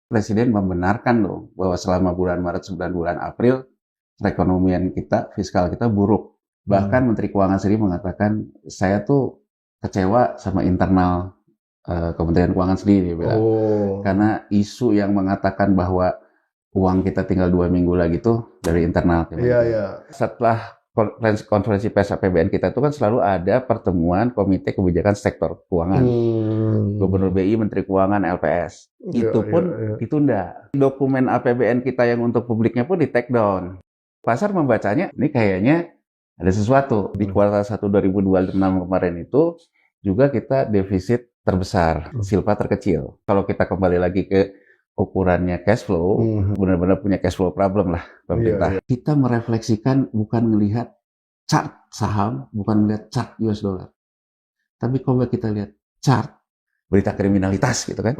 Presiden membenarkan dong bahwa selama bulan Maret 9 bulan April perekonomian kita, fiskal kita buruk. Bahkan Menteri Keuangan sendiri mengatakan, saya tuh kecewa sama internal Kementerian Keuangan sendiri, dia bilang. Karena isu yang mengatakan bahwa uang kita tinggal 2 minggu lagi tuh dari internal. Setelah konferensi pers APBN kita itu kan selalu ada pertemuan Komite Kebijakan Sektor Keuangan. Gubernur BI, Menteri Keuangan, LPS. Itu pun ditunda. Dokumen APBN kita yang untuk publiknya pun di take down. Pasar membacanya, ini kayaknya ada sesuatu. Di kuartal 1 2026 kemarin itu juga kita defisit terbesar, silpa terkecil. Kalau kita kembali lagi ke ukurannya cash flow, benar-benar punya cash flow problem lah pemerintah. Kita merefleksikan bukan melihat chart saham, bukan melihat chart US dollar. Tapi kalau kita lihat chart berita kriminalitas gitu kan,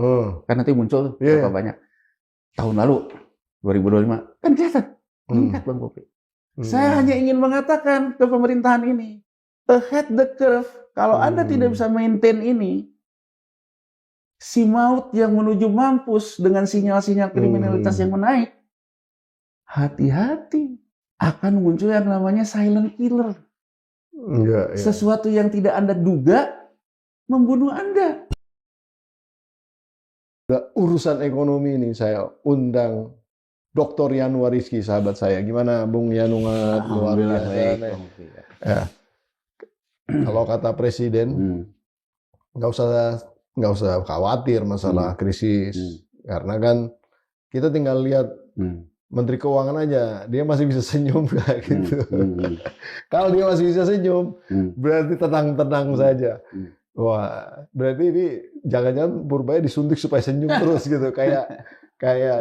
kan nanti muncul berapa banyak. Tahun lalu, 2025, kan kelihatan. Meningkat Bang Popi. Saya hanya ingin mengatakan ke pemerintahan ini, ahead the curve, kalau Anda tidak bisa maintain ini, si maut yang menuju mampus dengan sinyal-sinyal kriminalitas yang menaik, hati-hati, akan muncul yang namanya silent killer. Sesuatu yang tidak Anda duga, membunuh Anda. Urusan ekonomi ini saya undang Dr. Yanuar Rizky, sahabat saya. Gimana Bung Yanuar? Luar biasa. Ya. Kalau kata Presiden, nggak usah khawatir masalah krisis, karena kan kita tinggal lihat Menteri Keuangan aja, dia masih bisa senyum kayak gitu. Kalau dia masih bisa senyum, berarti tenang-tenang saja. Wah, berarti ini jangan-jangan Purbaya disuntik supaya senyum terus gitu, kayak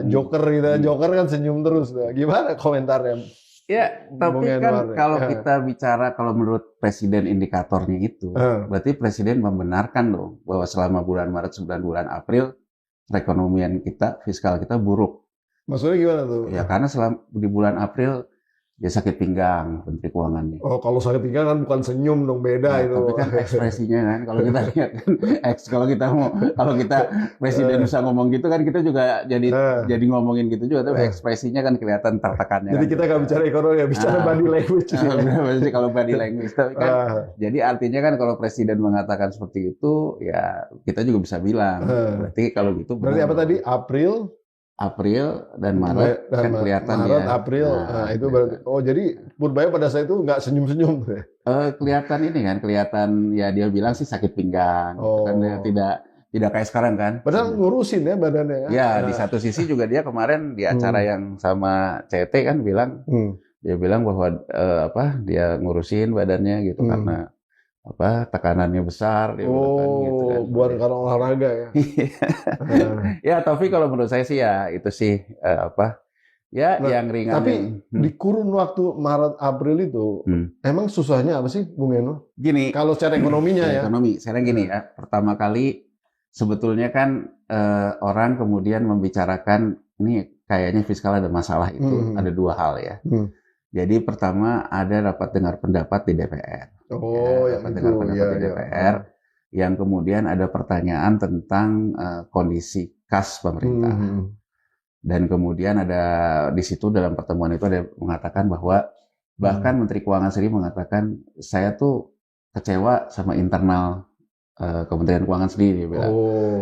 Joker gitu. Joker kan senyum terus. Gimana komentarnya? Ya, tapi kan kalau kita bicara, kalau menurut Presiden indikatornya itu, berarti Presiden membenarkan dong bahwa selama bulan Maret 9 bulan April perekonomian kita, fiskal kita buruk. Maksudnya gimana tuh? Ya karena di bulan April dia sakit pinggang, Menteri Keuangannya. Oh, kalau sakit pinggang kan bukan senyum dong, beda itu. Tapi kan ekspresinya kan, kalau kita lihat kan, kalau kita Presiden bisa ngomong gitu kan, kita juga jadi ngomongin gitu juga, tapi ekspresinya kan kelihatan tertekannya. Jadi kan, kita nggak bicara ekonomi, ya bicara body language. Kalau body language, tapi kan, jadi artinya kan kalau Presiden mengatakan seperti itu, ya kita juga bisa bilang. Berarti kalau gitu. Berarti apa tadi? April dan Maret kan kelihatan Maret, ya. April, itu berarti. Oh, jadi Purbaya pada saat itu nggak senyum-senyum. Kelihatan ini kan, kelihatan ya dia bilang sih sakit pinggang. Kan dia tidak kayak sekarang kan. Padahal ngurusin ya badannya. Ya, di satu sisi juga dia kemarin di acara yang sama CT kan bilang, dia bilang bahwa dia ngurusin badannya gitu karena tekanannya besar. Dia bilang, gitu kan. Buat karena olahraga ya. Ya, tapi kalau menurut saya sih ya itu sih yang ringan. Tapi di kurun waktu Maret April itu emang susahnya apa sih, Bung Eno? Gini, kalau secara ekonominya ya. Ekonomi, sekarang gini ya. Pertama kali sebetulnya kan orang kemudian membicarakan ini kayaknya fiskal ada masalah itu ada dua hal ya. Jadi pertama ada rapat dengar pendapat di DPR. Rapat dengar pendapat di DPR. Yang kemudian ada pertanyaan tentang kondisi kas pemerintah. Dan kemudian ada di situ dalam pertemuan itu ada mengatakan bahwa bahkan Menteri Keuangan sendiri mengatakan, saya tuh kecewa sama internal Kementerian Keuangan sendiri, dia bilang.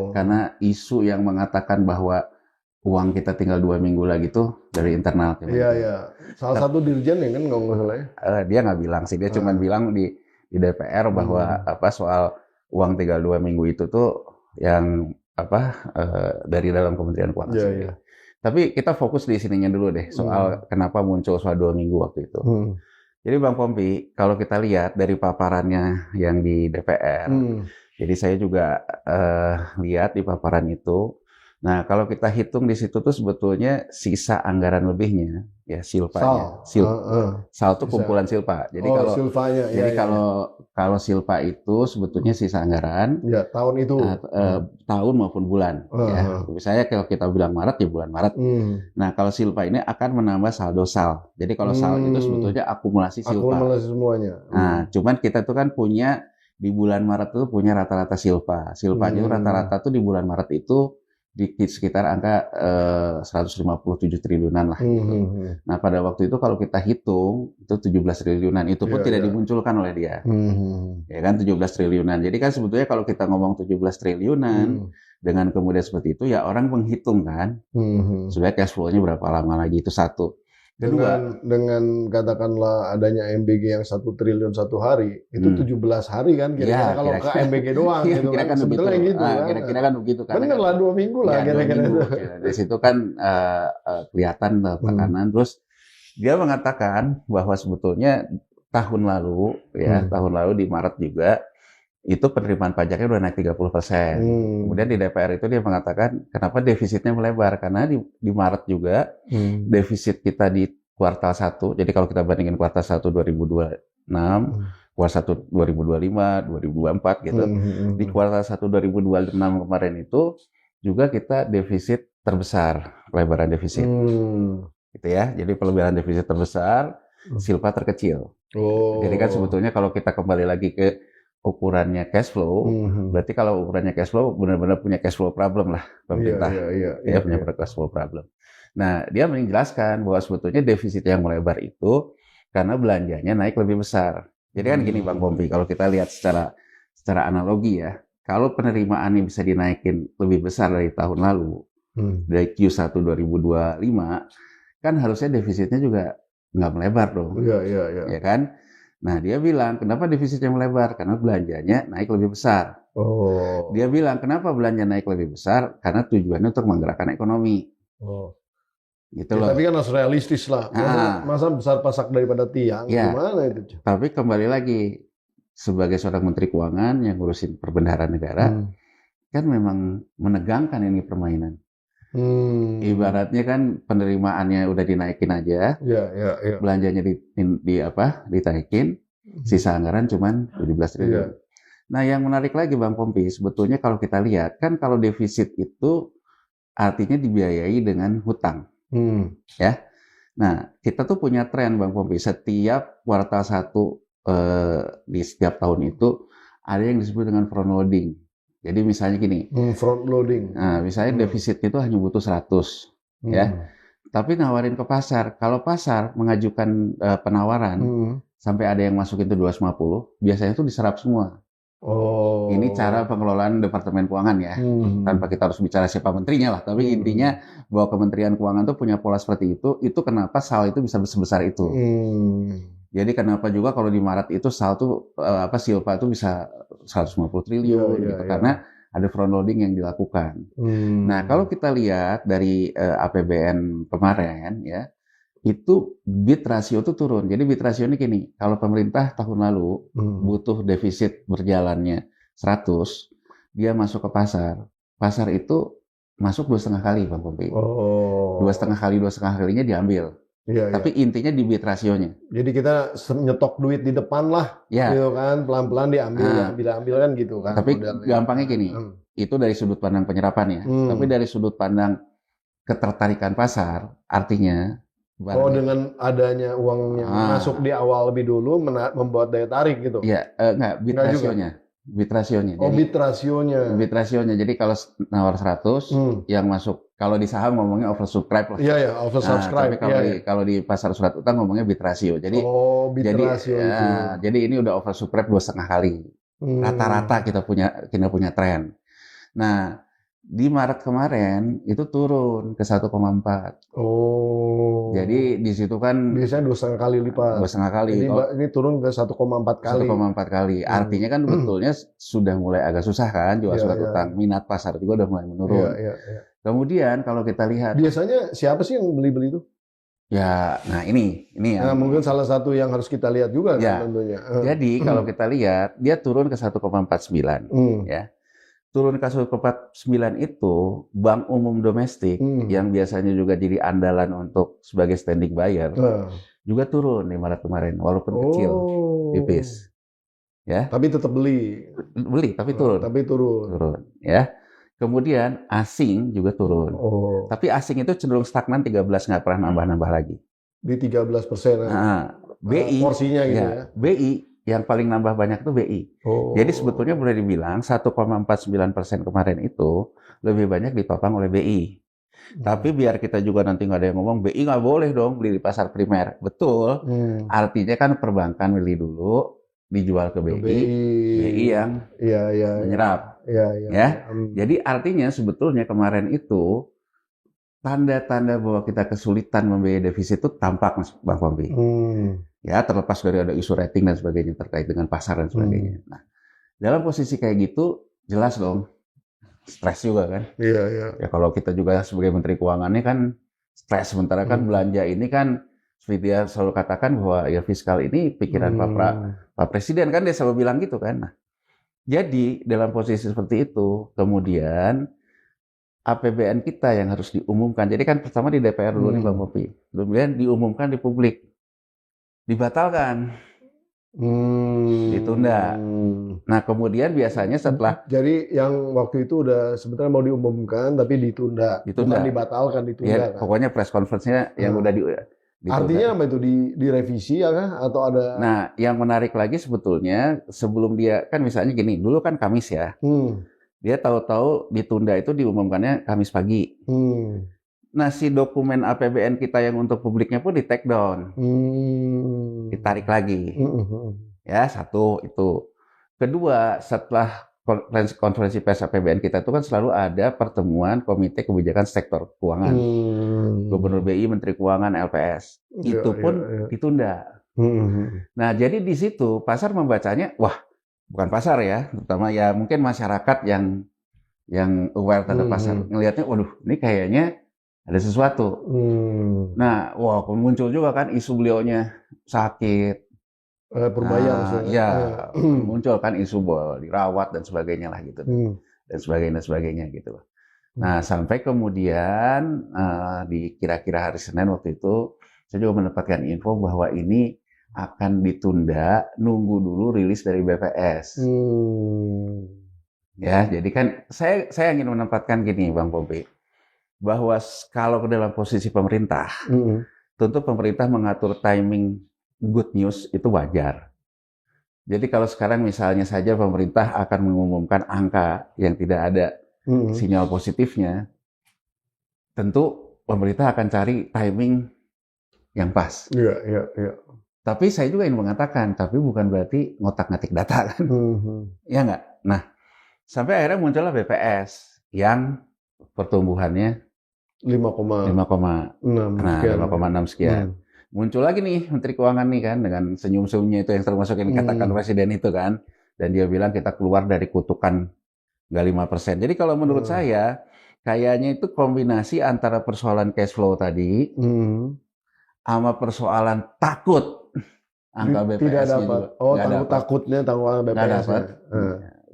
Karena isu yang mengatakan bahwa uang kita tinggal 2 minggu lagi tuh dari internal. Iya. Salah satu dirjen ya kan nggak salah ya. Dia nggak bilang sih, dia cuma bilang di DPR bahwa soal uang tinggal 2 minggu itu tuh yang dari dalam Kementerian Keuangan sendiri. Tapi kita fokus di sininya dulu deh, soal kenapa muncul soal 2 minggu waktu itu. Jadi Bang Pompi, kalau kita lihat dari paparannya yang di DPR, jadi saya juga lihat di paparan itu. Nah, kalau kita hitung di situ tuh sebetulnya sisa anggaran lebihnya, ya silpanya. Sal itu kumpulan silpa. Jadi kalau silpa itu sebetulnya sisa anggaran. Ya, tahun itu. Tahun maupun bulan. Ya. Misalnya kalau kita bilang Maret, ya bulan Maret. Nah, kalau silpa ini akan menambah saldo sal. Jadi kalau sal itu sebetulnya akumulasi silpa. Akumulasi semuanya. Nah, cuman kita tuh kan punya, di bulan Maret itu punya rata-rata silpa. Silpanya rata-rata tuh di bulan Maret itu di sekitar angka 157 triliunan lah. Gitu. Nah pada waktu itu kalau kita hitung itu 17 triliunan itu pun tidak dimunculkan oleh dia, ya kan 17 triliunan. Jadi kan sebetulnya kalau kita ngomong 17 triliunan dengan kemudian seperti itu ya orang menghitung kan, supaya cash flow-nya berapa lama lagi, itu satu. Kedua, dengan katakanlah adanya MBG yang 1 triliun satu hari, itu 17 hari kan kira-kira kalau ke MBG doang gitu kan. Sebetulnya gitu kan. Kira-kira kan begitu kan. Bener lah 2 minggu lah kira-kira itu. Di situ kan kelihatan tekanan. Terus dia mengatakan bahwa sebetulnya tahun lalu di Maret juga itu penerimaan pajaknya udah naik 30%. Kemudian di DPR itu dia mengatakan kenapa defisitnya melebar, karena di Maret juga defisit kita di kuartal 1, jadi kalau kita bandingin kuartal 1 2026, kuartal 1 2025, 2024 gitu, di kuartal 1 2026 kemarin itu juga kita defisit terbesar, pelebaran defisit. Gitu ya. Jadi pelebaran defisit terbesar, silpa terkecil. Jadi kan sebetulnya kalau kita kembali lagi ke ukurannya cash flow, berarti kalau ukurannya cash flow benar-benar punya cash flow problem lah pemerintah, punya cash flow problem. Nah dia menjelaskan bahwa sebetulnya defisit yang melebar itu karena belanjanya naik lebih besar. Jadi kan gini Bang Pompi, kalau kita lihat secara analogi ya, kalau penerimaannya bisa dinaikin lebih besar dari tahun lalu, dari Q1 2025, kan harusnya defisitnya juga nggak melebar dong, ya kan? Nah, dia bilang, kenapa defisitnya melebar? Karena belanjanya naik lebih besar. Dia bilang, kenapa belanja naik lebih besar? Karena tujuannya untuk menggerakkan ekonomi. Gitu loh. Tapi kan harus realistis lah. Masa besar pasak daripada tiang, gimana itu? Tapi kembali lagi, sebagai seorang Menteri Keuangan yang ngurusin perbendaharaan negara, kan memang menegangkan ini permainan. Ibaratnya kan penerimaannya udah dinaikin aja, belanjanya ditaikin, sisa anggaran cuman 17 triliun. Nah yang menarik lagi Bang Pompi, sebetulnya kalau kita lihat kan kalau defisit itu artinya dibiayai dengan hutang, ya. Nah kita tuh punya tren Bang Pompi, setiap kuartal 1 di setiap tahun itu ada yang disebut dengan front loading. Jadi misalnya gini, front loading. Nah, misalnya defisit itu hanya butuh 100, ya. Tapi nawarin ke pasar. Kalau pasar mengajukan penawaran, sampai ada yang masukin itu 250, biasanya itu diserap semua. Ini cara pengelolaan Departemen Keuangan ya. Tanpa kita harus bicara siapa menterinya lah. Tapi intinya bahwa Kementerian Keuangan tuh punya pola seperti itu. Itu kenapa SAL itu bisa sebesar itu. Jadi kenapa juga kalau di Maret itu SAL tuh silpa itu bisa 150 triliun gitu karena ada front loading yang dilakukan. Nah, kalau kita lihat dari APBN kemarin ya, itu bid rasio itu turun. Jadi bid rasio ini gini, kalau pemerintah tahun lalu butuh defisit berjalannya 100, dia masuk ke pasar itu masuk 2,5 kali Bang Pompi. 2,5 kalinya diambil. Tapi intinya di bid rasionya. Jadi kita nyetok duit di depan lah, gitu kan, pelan-pelan diambil kan gitu kan. Tapi gampangnya gini, itu dari sudut pandang penyerapan ya. Tapi dari sudut pandang ketertarikan pasar, artinya dengan adanya uang yang masuk di awal lebih dulu membuat daya tarik gitu. Iya, enggak, bid rasionya. Bid rasionya. Bid rasionya. Bid rasionya. Jadi kalau nawar 100, yang masuk, kalau di saham ngomongnya oversubscribe lah. Iya, oversubscribe. Tapi kalau di pasar surat utang ngomongnya bid rasio. Jadi, rasio itu. Jadi ini udah oversubscribe 2,5 kali. Rata-rata kita punya tren. Nah, di Maret kemarin itu turun ke 1,4. Jadi di situ kan biasanya 2,5 kali lipat. 2,5 kali. Ini turun ke 1,4 kali. 1,4 kali. Artinya kan betulnya sudah mulai agak susah kan jual surat utang. Minat pasar juga udah mulai menurun. Kemudian kalau kita lihat, biasanya siapa sih yang beli itu? Ya, nah ini ya. Nah, mungkin salah satu yang harus kita lihat juga kan tentunya. Jadi kalau kita lihat dia turun ke 1,49 ya. Turun ke 1,49 itu bank umum domestik yang biasanya juga jadi andalan untuk sebagai standing buyer juga turun di Maret kemarin walaupun kecil, tipis. Ya. Tapi tetap beli tapi turun. Turun ya. Kemudian asing juga turun. Tapi asing itu cenderung stagnan 13, nggak pernah nambah-nambah lagi. Di 13%. BI porsinya gitu ya. BI yang paling nambah banyak itu BI. Oh. Jadi sebetulnya boleh dibilang 1,49% kemarin itu lebih banyak ditopang oleh BI. Tapi biar kita juga nanti nggak ada yang ngomong BI nggak boleh dong beli di pasar primer. Betul. Artinya kan perbankan beli dulu, dijual ke BI, BI yang menyerap. Ya. Jadi artinya sebetulnya kemarin itu tanda-tanda bahwa kita kesulitan membiayai defisit itu tampak, Bang Pompi. Ya, terlepas dari ada isu rating dan sebagainya terkait dengan pasar dan sebagainya. Nah, dalam posisi kayak gitu, jelas dong, stres juga kan. Ya, kalau kita juga sebagai Menteri Keuangannya kan stres, sementara kan belanja ini kan, seperti dia selalu katakan bahwa ya fiskal ini pikiran Pak Presiden kan, dia selalu bilang gitu kan. Nah, jadi dalam posisi seperti itu, kemudian APBN kita yang harus diumumkan. Jadi kan pertama di DPR dulu nih Bang Popi, kemudian diumumkan di publik, dibatalkan, ditunda. Nah kemudian biasanya setelah, jadi yang waktu itu udah sebenarnya mau diumumkan tapi ditunda. Bukan dibatalkan, ditunda. Ya, kan? Pokoknya press conference-nya yang udah ditunda. Artinya apa itu, direvisi ya kan? Atau ada? Nah yang menarik lagi sebetulnya sebelum dia kan misalnya gini, dulu kan Kamis ya. Dia tahu-tahu ditunda itu diumumkannya Kamis pagi. Nah, si dokumen APBN kita yang untuk publiknya pun di take down. Ditarik lagi. Ya, satu itu. Kedua, setelah konferensi pers APBN kita itu kan selalu ada pertemuan Komite Kebijakan Sektor Keuangan. Gubernur BI, Menteri Keuangan, LPS. Itu pun ditunda. Nah, jadi di situ pasar membacanya, wah, bukan pasar ya, terutama ya mungkin masyarakat yang aware terhadap pasar, ngelihatnya, waduh, ini kayaknya ada sesuatu. Nah, wah, muncul juga kan isu beliaunya sakit. Purbaya maksudnya. Ya, muncul kan isu bahwa dirawat dan sebagainya lah gitu. Dan sebagainya gitu. Nah, sampai kemudian di kira-kira hari Senin waktu itu, saya juga mendapatkan info bahwa ini akan ditunda, nunggu dulu rilis dari BPS. Ya, jadi kan saya ingin menempatkan gini, Bang Pompi, bahwa kalau ke dalam posisi pemerintah, tentu pemerintah mengatur timing good news itu wajar. Jadi kalau sekarang misalnya saja pemerintah akan mengumumkan angka yang tidak ada sinyal positifnya, tentu pemerintah akan cari timing yang pas. Iya. Tapi saya juga ingin mengatakan, tapi bukan berarti ngotak-ngatik data kan. Ya nggak? Nah, sampai akhirnya muncullah BPS yang pertumbuhannya 5,6 sekian. Muncul lagi nih Menteri Keuangan nih kan, dengan senyum-senyumnya itu yang termasuk yang dikatakan Presiden itu kan. Dan dia bilang kita keluar dari kutukan nggak 5%. Jadi kalau menurut saya, kayaknya itu kombinasi antara persoalan cash flow tadi, sama persoalan takut angka BPS tidak dapat. Takutnya tanggungan BPS. Nggak dapat.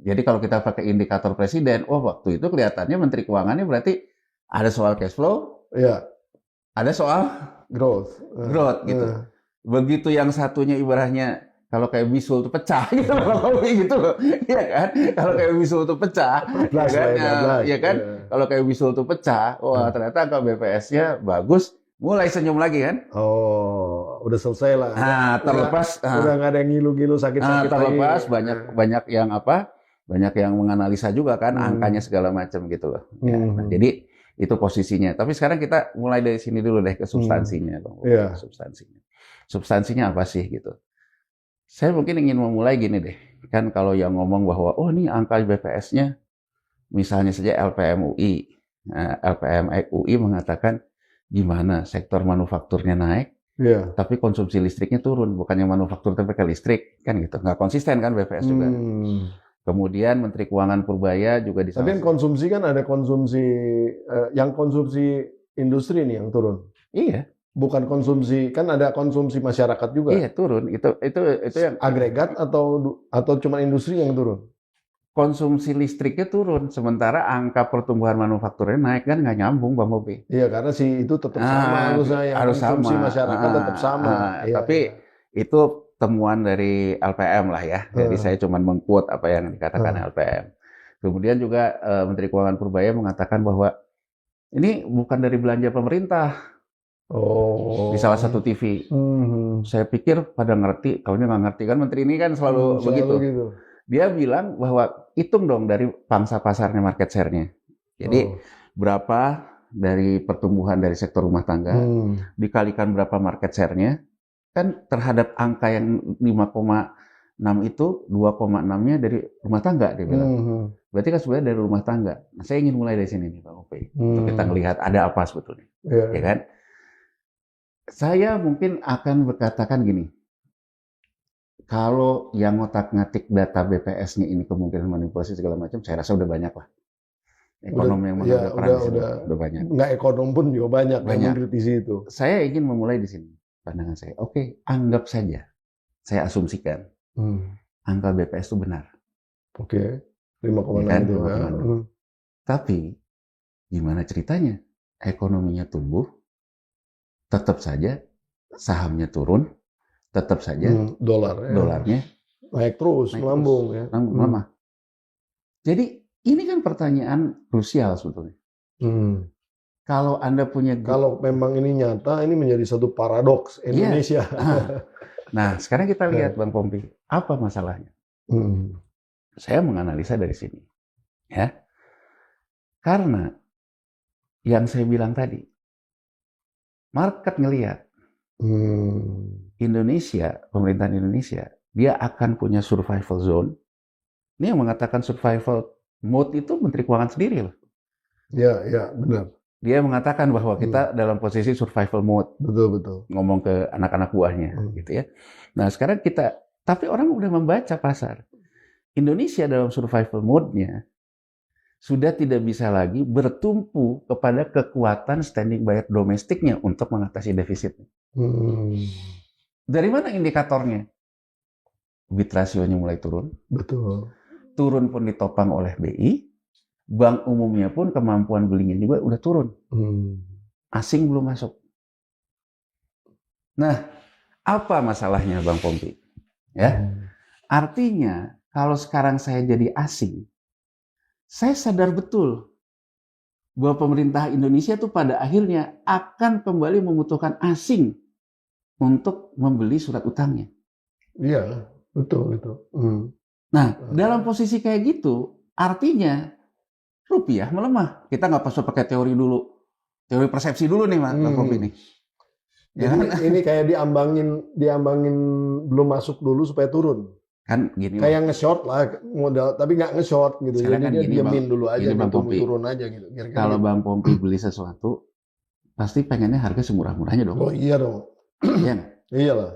Jadi kalau kita pakai indikator presiden, waktu itu kelihatannya Menteri Keuangannya berarti ada soal cash flow, ada soal growth gitu. Begitu yang satunya ibaratnya kalau kayak bisul itu pecah gitu loh, gitu loh, ya kan? Kalau kayak bisul itu pecah, ya kan? Kalau kayak bisul itu pecah, wah ternyata angka BPS-nya bagus. Mulai senyum lagi kan? Udah selesai lah. Nah, terlepas udah nggak ada yang ngilu-ngilu sakit-sakit terlepas lagi. banyak yang menganalisa juga kan angkanya segala macam gitu loh. Nah, jadi itu posisinya. Tapi sekarang kita mulai dari sini dulu deh ke substansinya, Bang. Substansinya apa sih gitu? Saya mungkin ingin memulai gini deh. Kan kalau yang ngomong bahwa ini angka BPS-nya misalnya saja LPM UI mengatakan gimana sektor manufakturnya naik, tapi konsumsi listriknya turun, bukannya manufaktur tapi ke listrik, kan gitu, nggak konsisten kan BPS juga. Kemudian Menteri Keuangan Purbaya juga tapi kan konsumsi kan ada konsumsi, yang konsumsi industri nih yang turun. Iya. Bukan konsumsi, kan ada konsumsi masyarakat juga. Iya turun, itu yang agregat atau cuma industri yang turun. Konsumsi listriknya turun, sementara angka pertumbuhan manufakturnya naik, kan nggak nyambung, Bang Bobi. Iya, karena itu tetap sama harus konsumsi sama. Masyarakat tetap sama. Tapi itu temuan dari LPM lah ya. Jadi saya cuma meng-quote apa yang dikatakan LPM. Kemudian juga Menteri Keuangan Purbaya mengatakan bahwa ini bukan dari belanja pemerintah. Oh. di salah satu TV. Saya pikir pada ngerti, taunya nggak ngerti kan, menteri ini kan selalu begitu. Gitu. Dia bilang bahwa hitung dong dari pangsa pasarnya, market share-nya. Jadi berapa dari pertumbuhan dari sektor rumah tangga dikalikan berapa market share-nya, kan terhadap angka yang 5,6 itu 2,6-nya dari rumah tangga dia bilang. Berarti kan sebenarnya dari rumah tangga. Nah, saya ingin mulai dari sini nih Bang Ope, untuk kita melihat ada apa sebetulnya, ya kan? Saya mungkin akan berkatakan gini, kalau yang ngotak-ngatik data BPS-nya ini kemungkinan manipulasi segala macam, saya rasa udah banyak lah. Ekonom yang udah banyak. Nggak ekonom pun juga banyak yang mengkritisi itu. Saya ingin memulai di sini, pandangan saya. Oke, anggap saja, saya asumsikan, angka BPS itu benar. Oke, 5,6 itu. Tapi, gimana ceritanya? Ekonominya tumbuh, tetap saja sahamnya turun, tetap saja dolarnya naik terus, melambung ya. Melemah. Jadi ini kan pertanyaan krusial sebetulnya. Kalau Anda punya, kalau memang ini nyata, ini menjadi satu paradoks Indonesia. Nah, sekarang kita lihat Bang Pompi, apa masalahnya? Saya menganalisa dari sini, ya. Karena yang saya bilang tadi, market ngelihat Indonesia, pemerintahan Indonesia, dia akan punya survival zone. Ini yang mengatakan survival mode itu Menteri Keuangan sendiri loh. Ya, benar. Dia mengatakan bahwa kita dalam posisi survival mode. Betul. Ngomong ke anak-anak buahnya, gitu ya. Nah, sekarang tapi orang udah membaca pasar. Indonesia dalam survival mode-nya sudah tidak bisa lagi bertumpu kepada kekuatan standing buyer domestiknya untuk mengatasi defisitnya. Dari mana indikatornya? Bid rasionya mulai turun. Betul. Turun pun ditopang oleh BI. Bank umumnya pun kemampuan belinya juga udah turun. Asing belum masuk. Nah, apa masalahnya Bang Pompi? Ya, artinya kalau sekarang saya jadi asing, saya sadar betul bahwa pemerintah Indonesia tuh pada akhirnya akan kembali membutuhkan asing untuk membeli surat utangnya. Iya, betul itu. Nah, dalam posisi kayak gitu, artinya rupiah melemah. Kita nggak perlu pakai teori dulu, teori persepsi dulu nih, Bang Pompi nih. Jadi ini kayak diambangin belum masuk dulu supaya turun. Kan gini. Kayak nge-short lah modal, tapi nggak nge-short gitu. Sekarang jadi kan dia diamin dulu aja, Bang Pompi, turun aja gitu. Kalau Bang Pompi beli sesuatu, pasti pengennya harga semurah-murahnya dong. Oh iya dong. Iya nggak? Iyalah.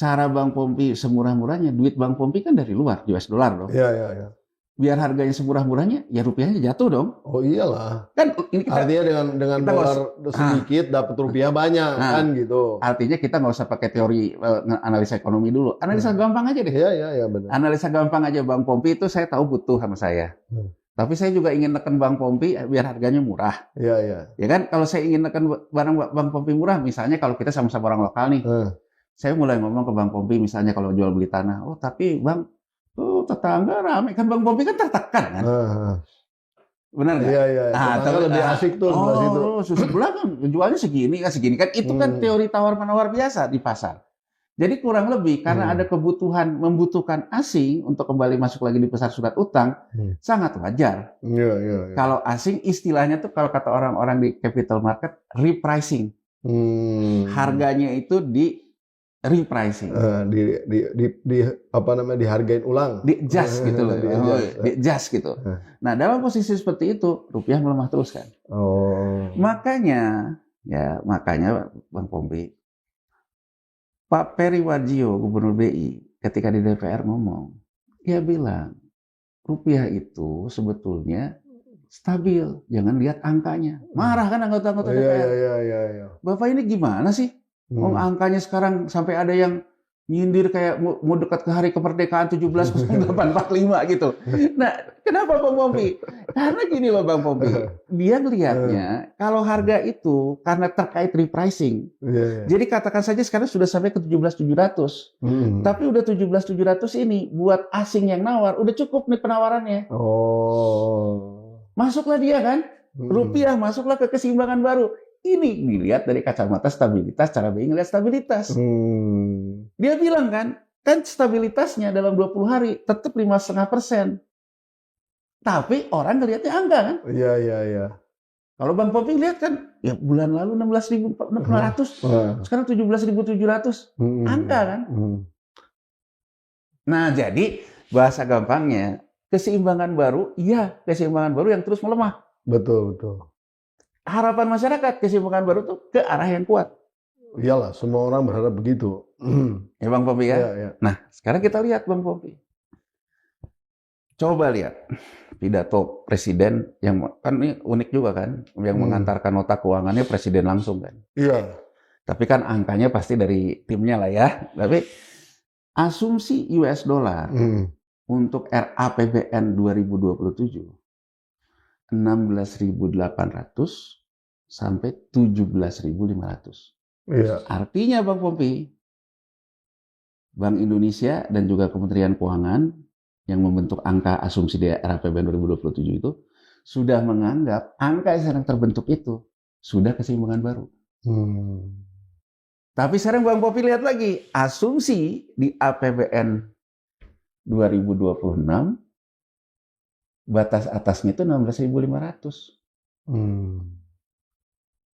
Cara Bang Pompi semurah-murahnya, duit Bang Pompi kan dari luar, US dollar dong. Iya. Biar harganya semurah-murahnya, ya rupiahnya jatuh dong. Oh iyalah. Kan ini artinya dengan dolar sedikit dapat rupiah banyak kan gitu. Artinya kita nggak usah pakai teori analisa ekonomi dulu. Analisa gampang aja deh. Iya benar. Analisa gampang aja Bang Pompi itu saya tahu butuh sama saya. Tapi saya juga ingin neken Bang Pompi biar harganya murah. Iya. Ya kan kalau saya ingin neken barang Bang Pompi murah, misalnya kalau kita sama-sama orang lokal nih. Saya mulai ngomong ke Bang Pompi misalnya kalau jual beli tanah. Oh tapi Bang, tetangga rame kan, Bang Pompi kan tertekan kan. Benar nggak? Iya. Nah, tapi lebih asik tuh sebelah situ. Sebelah kan jualnya segini kan. Itu kan teori tawar-menawar biasa di pasar. Jadi kurang lebih karena ada kebutuhan membutuhkan asing untuk kembali masuk lagi di pasar surat utang, sangat wajar. Iya. Kalau asing istilahnya tuh kalau kata orang-orang di capital market repricing. Harganya itu di repricing. Dihargain ulang. Di-adjust gitu loh. Di-adjust gitu. Nah, dalam posisi seperti itu, rupiah melemah terus kan. Makanya Bang Pompi, Pak Peri Warjio, Gubernur BI, ketika di DPR ngomong, dia bilang, rupiah itu sebetulnya stabil, jangan lihat angkanya. Marah kan anggota-anggota DPR. Iya. Bapak ini gimana sih? Angkanya sekarang sampai ada yang nyindir kayak mau dekat ke hari kemerdekaan 17.08.45 gitu. Nah, kenapa Bang Pompi? Karena gini loh Bang Pompi, dia ngelihatnya kalau harga itu karena terkait repricing. Jadi katakan saja sekarang sudah sampai ke 17.700. Tapi udah 17.700 ini buat asing yang nawar udah cukup nih penawarannya. Masuklah dia kan, rupiah masuklah ke keseimbangan baru. Ini dilihat dari kacamata stabilitas, cara BI ngelihat stabilitas. Dia bilang kan stabilitasnya dalam 20 hari tetap 5,5%. Tapi orang ngelihatnya angka kan? Iya. Kalau Bang Popi lihat kan, ya bulan lalu 16.400, sekarang 17.700, angka kan? Nah, jadi bahasa gampangnya, keseimbangan baru yang terus melemah. Betul. Harapan masyarakat keseimbangan baru tuh ke arah yang kuat. Iyalah, semua orang berharap begitu. Ya Bang Popi ya? Iya. Nah, sekarang kita lihat Bang Popi. Coba lihat pidato presiden yang kan ini unik juga kan, yang mengantarkan nota keuangannya presiden langsung kan. Iya. Tapi kan angkanya pasti dari timnya lah ya. Tapi asumsi US dollar untuk RAPBN 2027 16.800 sampai 17.500. Iya. Artinya Bang Pompi, Bank Indonesia dan juga Kementerian Keuangan yang membentuk angka asumsi di RAPBN 2027 itu sudah menganggap angka yang sedang terbentuk itu sudah keseimbangan baru. Tapi sekarang Bang Popi lihat lagi, asumsi di APBN 2026 batas atasnya itu 16.500.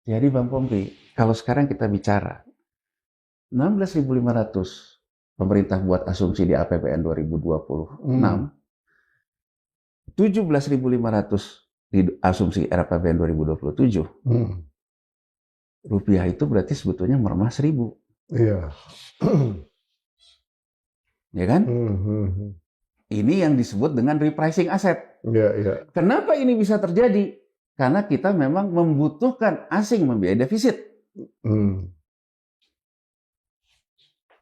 Jadi Bang Popi, kalau sekarang kita bicara 16.500 pemerintah buat asumsi di APBN 2026, 17.500 di asumsi RAPBN 2027. Rupiah itu berarti sebetulnya melemah 1.000. Iya. Ya kan? Ini yang disebut dengan repricing aset. Iya. Kenapa ini bisa terjadi? Karena kita memang membutuhkan asing membiayai defisit.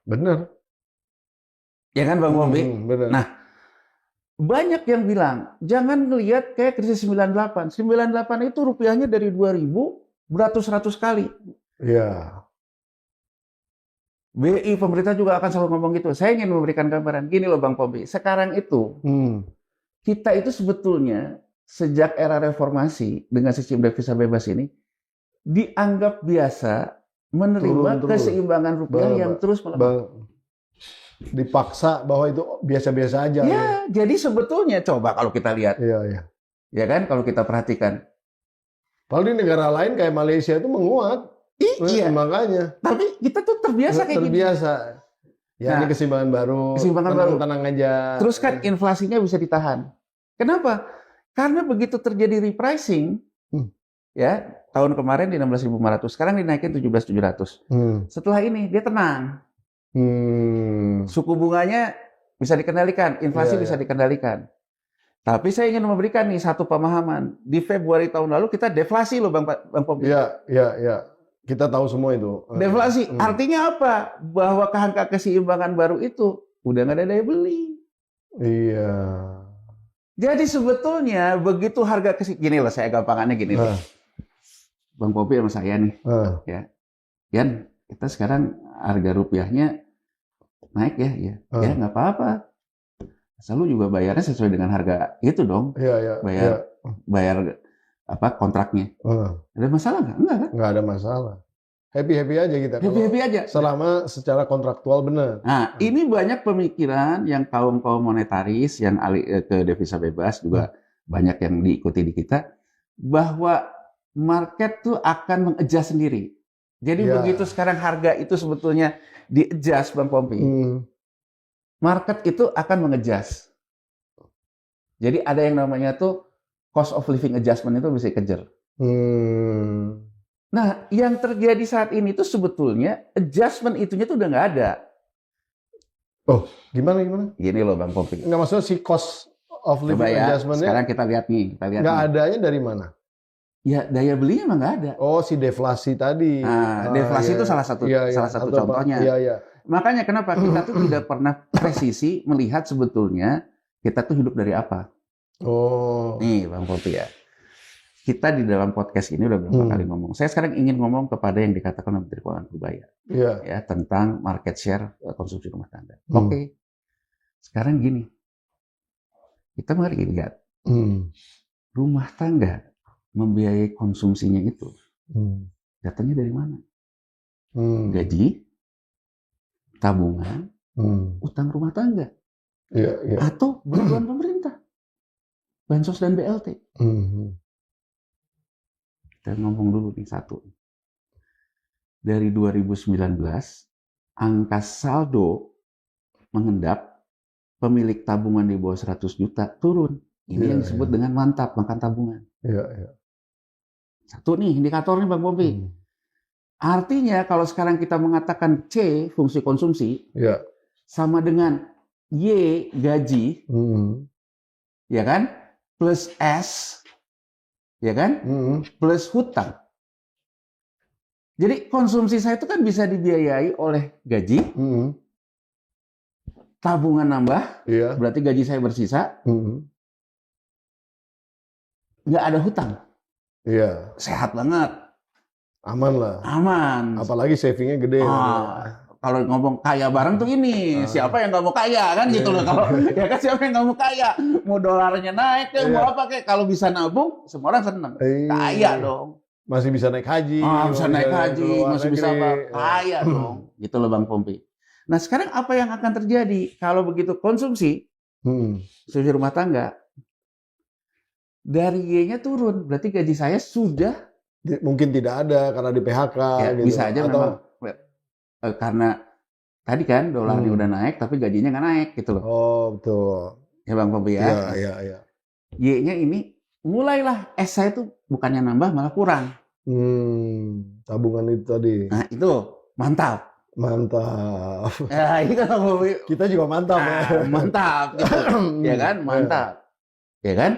Benar. Ya kan Bang Pompi? Benar. Nah, banyak yang bilang, jangan ngelihat kayak krisis 98. 98 itu rupiahnya dari 2.000 beratus-ratus kali. Iya. BI pemerintah juga akan selalu ngomong gitu. Saya ingin memberikan gambaran. Gini loh Bang Pompi, sekarang itu kita itu sebetulnya sejak era reformasi dengan sistem devisa bebas ini dianggap biasa menerima keseimbangan rupiah yang terus melemah. Dipaksa bahwa itu biasa-biasa aja. Ya, jadi sebetulnya coba kalau kita lihat. Iya. Ya kan, kalau kita perhatikan. Kalau di negara lain kayak Malaysia itu menguat. Iya. Makanya. Tapi kita tuh terbiasa kayak gini. Terbiasa. Ya, ini keseimbangan baru. Keseimbangan baru. Tenang aja. Terus kan inflasinya bisa ditahan. Kenapa? Karena begitu terjadi repricing, ya tahun kemarin di 16.500, sekarang dinaikin 17.700. Setelah ini dia tenang. Suku bunganya bisa dikendalikan, inflasi bisa dikendalikan. Tapi saya ingin memberikan nih satu pemahaman. Di Februari tahun lalu kita deflasi loh Bang Pompi. Iya. Kita tahu semua itu. Deflasi. Artinya apa? Bahwa angka keseimbangan baru itu udah nggak ada daya beli. Iya. Jadi sebetulnya begitu harga gini loh, saya gampangannya gini nih. Bang Pompi sama saya nih. Ya. Yan, kita sekarang harga rupiahnya naik ya. Ya nggak apa-apa. Selalu juga bayarnya sesuai dengan harga itu dong. Iya. Bayar apa kontraknya. Ada masalah nggak? Enggak kan? Nggak ada masalah. Happy aja kita. Happy aja. Selama secara kontraktual benar. Nah, ini banyak pemikiran yang kaum monetaris yang alih ke devisa bebas juga banyak yang diikuti di kita bahwa market tuh akan mengadjust sendiri. Jadi begitu sekarang harga itu sebetulnya di-adjust Bang Pompi. Market itu akan mengadjust. Jadi ada yang namanya tuh cost of living adjustment itu bisa dikejar. Nah, yang terjadi saat ini tuh sebetulnya adjustment itunya tuh udah nggak ada. Oh, gimana? Gini loh Bang Pompi. Nggak maksudnya si cost of living adjustment-nya. Sekarang kita lihat nih. Nggak adanya dari mana? Ya daya belinya emang nggak ada. Oh, si deflasi tadi. Nah, deflasi itu salah satu contohnya. Iya. Makanya kenapa kita tuh tidak pernah presisi melihat sebetulnya kita tuh hidup dari apa. Oh. Nih Bang Pompi ya. Kita di dalam podcast ini udah beberapa kali ngomong. Saya sekarang ingin ngomong kepada yang dikatakan oleh Menteri Keuangan Purbaya. Ya, tentang market share konsumsi rumah tangga. Oke. Sekarang gini. Kita mari lihat. Rumah tangga membiayai konsumsinya itu Datangnya dari mana? Hmm. Gaji, tabungan, utang rumah tangga, atau bantuan pemerintah, bansos dan BLT. Kita ngomong dulu nih satu. Dari 2019, angka saldo mengendap, pemilik tabungan di bawah 100 juta turun. Ini yang disebut dengan mantap, makan tabungan. Satu nih, indikatornya Bang Pompi. Artinya kalau sekarang kita mengatakan C, fungsi konsumsi, sama dengan Y, gaji, ya kan? Plus S, ya kan? Plus hutang. Jadi konsumsi saya itu kan bisa dibiayai oleh gaji, tabungan nambah, berarti gaji saya bersisa, nggak ada hutang. Sehat banget. Aman lah. Aman. Apalagi savingnya gede. Kalau ngomong kaya bareng tuh ini, siapa yang nggak mau kaya kan gitu loh. Kalau ya kan siapa yang nggak mau kaya, mau dolarnya naik kayak mau apa kayak, kalau bisa nabung semua orang seneng. Kaya dong. Masih bisa naik haji. Bisa naik haji, masih bisa apa? Kaya dong. Gitu loh Bang Pompi. Nah sekarang apa yang akan terjadi kalau begitu konsumsi, konsumsi rumah tangga, dari Y-nya turun, berarti gaji saya sudah mungkin tidak ada karena di PHK. Ya, gitu. bisa aja memang karena tadi kan dolarnya udah naik tapi gajinya nggak naik gitu loh. Oh betul. Ya Bang Pompi ya. Iya. Y-nya ini mulailah S saya tuh bukannya nambah malah kurang. Tabungan itu tadi. Nah itu mantap. Ya ini kan Bang Pompi. Kita juga mantap ya. Mantap gitu. Ya kan mantap. Ya kan.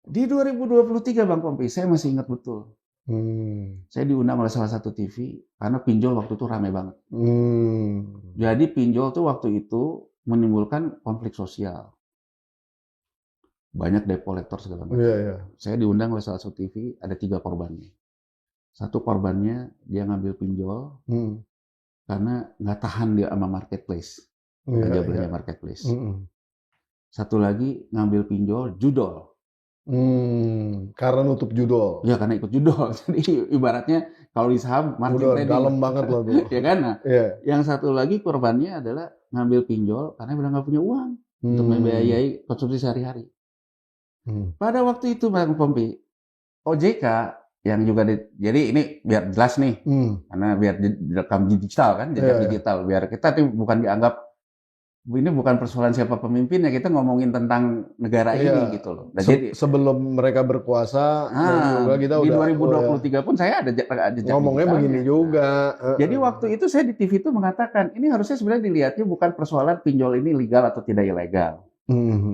Di 2023 Bang Pompi saya masih ingat betul. Saya diundang oleh salah satu TV karena pinjol waktu itu ramai banget. Jadi pinjol tuh waktu itu menimbulkan konflik sosial. Banyak debt collector segala macam. Saya diundang oleh salah satu TV, ada 3 korbannya. Satu korbannya dia ngambil pinjol karena nggak tahan dia sama marketplace. Dia belanja marketplace. Satu lagi ngambil pinjol judol. Karena nutup judol. Ya karena ikut judol. Jadi ibaratnya kalau di saham market trading. Dalam banget lah tuh. Ya kan? Nah, yang satu lagi korbannya adalah ngambil pinjol karena udah nggak punya uang untuk membiayai konsumsi sehari-hari. Pada waktu itu Bang Pompi, OJK yang juga jadi ini biar jelas nih, karena biar direkam digital kan, jejak digital, biar kita tuh bukan dianggap ini bukan persoalan siapa pemimpinnya, kita ngomongin tentang negara ini gitu loh. Nah, jadi sebelum mereka berkuasa, kita di 2023 pun saya ada jejak ngomongnya begini juga. Jadi waktu itu saya di TV itu mengatakan ini harusnya sebenarnya dilihatnya bukan persoalan pinjol ini legal atau tidak ilegal,